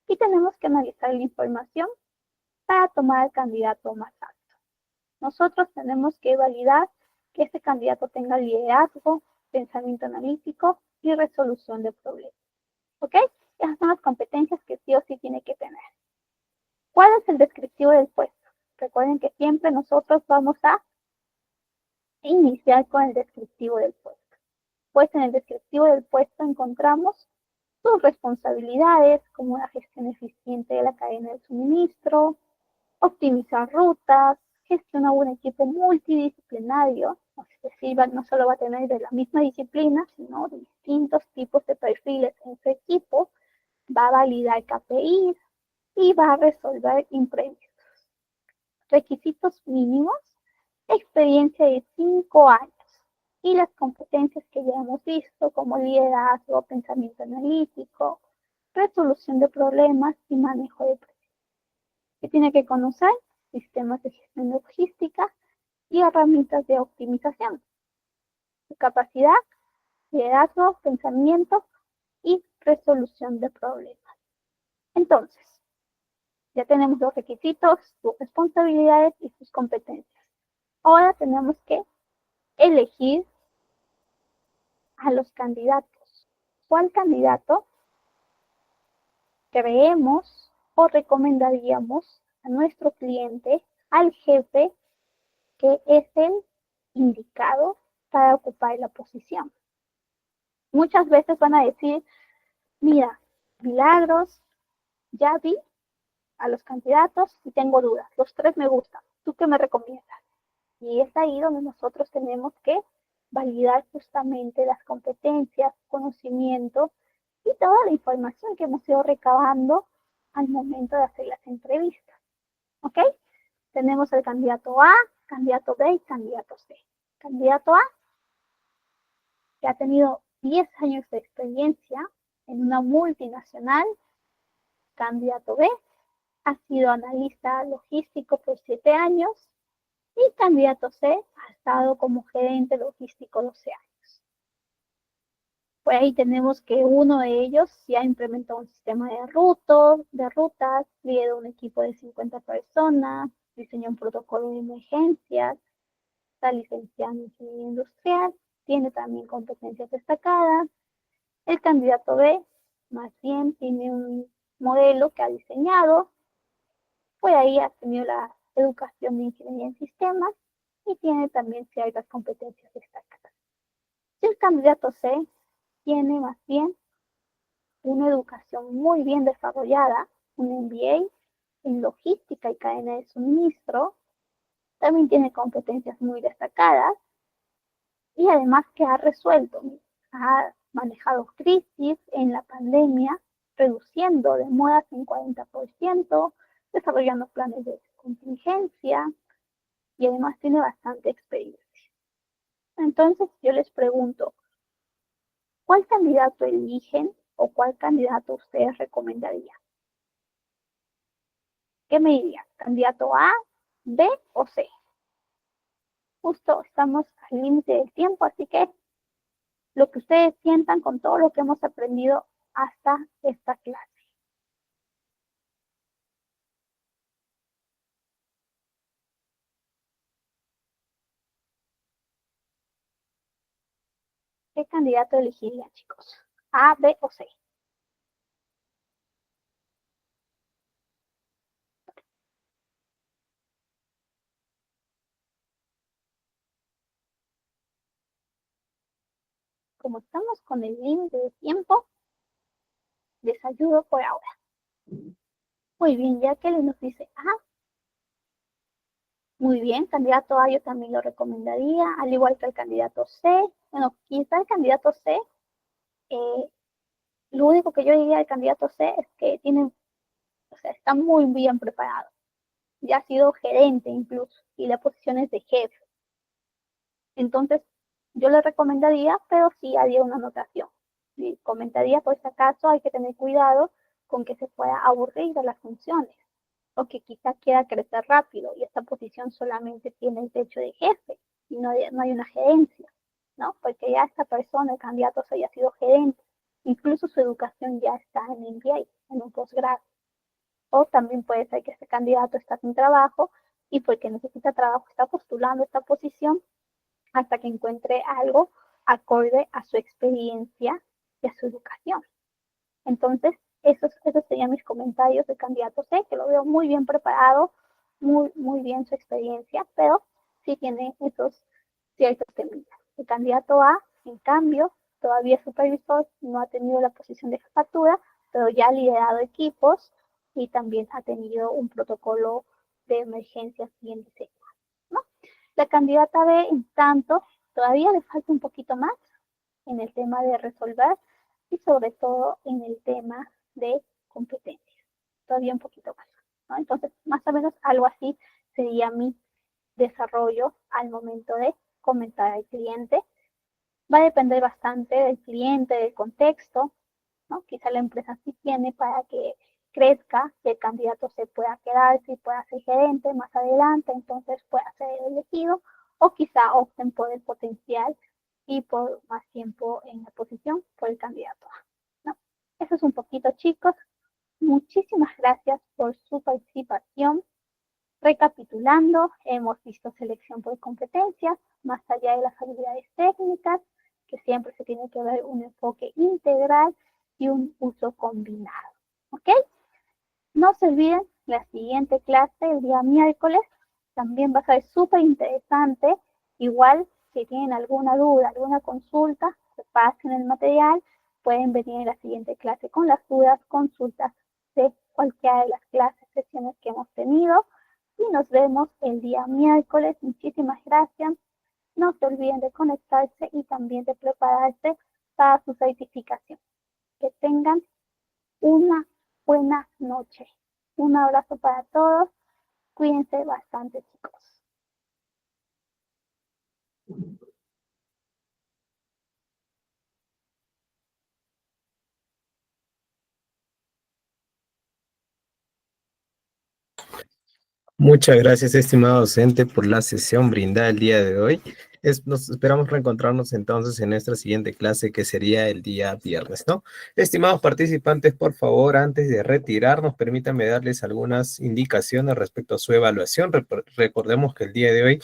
y tenemos que analizar la información para tomar el candidato más alto. Nosotros tenemos que validar que este candidato tenga liderazgo, pensamiento analítico y resolución de problemas. ¿Ok? Esas son las competencias que sí o sí tiene que tener. ¿Cuál es el descriptivo del puesto? Recuerden que siempre nosotros vamos a iniciar con el descriptivo del puesto. Pues en el descriptivo del puesto encontramos sus responsabilidades, como la gestión eficiente de la cadena de suministro, optimizar rutas, gestionar un equipo multidisciplinario, es decir, no solo va a tener de la misma disciplina, sino de distintos tipos de perfiles en su equipo, va a validar KPIs y va a resolver imprevistos. Requisitos mínimos, experiencia de 5 años y las competencias que ya hemos visto como liderazgo, pensamiento analítico, resolución de problemas y manejo de precios. Que tiene que conocer sistemas de gestión logística y herramientas de optimización. Su capacidad, liderazgo, pensamiento y resolución de problemas. Entonces, ya tenemos los requisitos, sus responsabilidades y sus competencias. Ahora tenemos que elegir a los candidatos. ¿Cuál candidato creemos o recomendaríamos a nuestro cliente, al jefe, que es el indicado para ocupar la posición? Muchas veces van a decir, mira, Milagros, ya vi a los candidatos y tengo dudas. Los 3 me gustan. ¿Tú qué me recomiendas? Y es ahí donde nosotros tenemos que validar justamente las competencias, conocimiento y toda la información que hemos ido recabando al momento de hacer las entrevistas. ¿Ok? Tenemos el candidato A, candidato B y candidato C. Candidato A, que ha tenido 10 años de experiencia en una multinacional. Candidato B, ha sido analista logístico por 7 años. Y candidato C, ha estado como gerente logístico 12 años. Por ahí tenemos que uno de ellos ya implementó un sistema de rutas, lideró un equipo de 50 personas, diseñó un protocolo de emergencias, está licenciado en ingeniería industrial, tiene también competencias destacadas. El candidato B, más bien, tiene un modelo que ha diseñado, por ahí ha tenido la educación de ingeniería en sistemas y tiene también ciertas competencias destacadas. Si el candidato C tiene más bien una educación muy bien desarrollada, un MBA en logística y cadena de suministro, también tiene competencias muy destacadas y además que ha resuelto, ha manejado crisis en la pandemia, reduciendo demoras en 40%, desarrollando planes de contingencia y además tiene bastante experiencia. Entonces yo les pregunto, ¿cuál candidato eligen o cuál candidato ustedes recomendarían? ¿Qué me dirían? ¿Candidato A, B o C? Justo estamos al límite del tiempo, así que lo que ustedes sientan con todo lo que hemos aprendido hasta esta clase. ¿Qué candidato elegirían, chicos? ¿A, B o C? Como estamos con el límite de tiempo, les ayudo por ahora. Muy bien, ya que nos dice A, muy bien, candidato A yo también lo recomendaría, al igual que el candidato C. Bueno, quizá el candidato C, eh, lo único que yo diría del candidato C es que tiene, o sea, está muy bien preparado. Ya ha sido gerente incluso, y la posición es de jefe. Entonces, yo le recomendaría, pero sí haría una anotación. Y comentaría, por si acaso, hay que tener cuidado con que se pueda aburrir de las funciones, o que quizá quiera crecer rápido y esta posición solamente tiene el techo de jefe y no hay una gerencia, ¿no? Porque ya esta persona, el candidato, haya sido gerente, incluso su educación ya está en MBA, en un posgrado. O también puede ser que este candidato está sin trabajo y porque necesita trabajo está postulando esta posición hasta que encuentre algo acorde a su experiencia y a su educación. Entonces, esos serían mis comentarios de candidato C, que lo veo muy bien preparado, muy bien su experiencia, pero sí tiene esos ciertos temitas. El candidato A, en cambio, todavía es supervisor, no ha tenido la posición de jefatura, pero ya ha liderado equipos y también ha tenido un protocolo de emergencias bien diseñado, ¿no? La candidata B, en tanto, todavía le falta un poquito más en el tema de resolver y sobre todo en el tema de competencias, todavía un poquito más, ¿no? Entonces, más o menos algo así sería mi desarrollo al momento de comentar al cliente. Va a depender bastante del cliente, del contexto, ¿no? Quizá la empresa sí tiene para que crezca, que el candidato se pueda quedar, si pueda ser gerente más adelante, entonces pueda ser elegido, o quizá opten por el potencial y por más tiempo en la posición por el candidato A, ¿no? Eso es un poquito, chicos. Muchísimas gracias por su participación. Recapitulando, hemos visto selección por competencias, más allá de las habilidades técnicas, que siempre se tiene que ver un enfoque integral y un uso combinado. ¿Ok? No se olviden, la siguiente clase, el día miércoles, también va a ser súper interesante. Igual, si tienen alguna duda, alguna consulta, pasen el material, pueden venir en la siguiente clase con las dudas, consultas de cualquiera de las clases, sesiones que hemos tenido. Y nos vemos el día miércoles. Muchísimas gracias. No se olviden de conectarse y también de prepararse para su certificación. Que tengan una buena noche. Un abrazo para todos. Cuídense bastante, chicos. Muchas gracias, estimado docente, por la sesión brindada el día de hoy. Nos esperamos reencontrarnos entonces en nuestra siguiente clase, que sería el día viernes, ¿no? Estimados participantes, por favor, antes de retirarnos, permítanme darles algunas indicaciones respecto a su evaluación. Recordemos que el día de hoy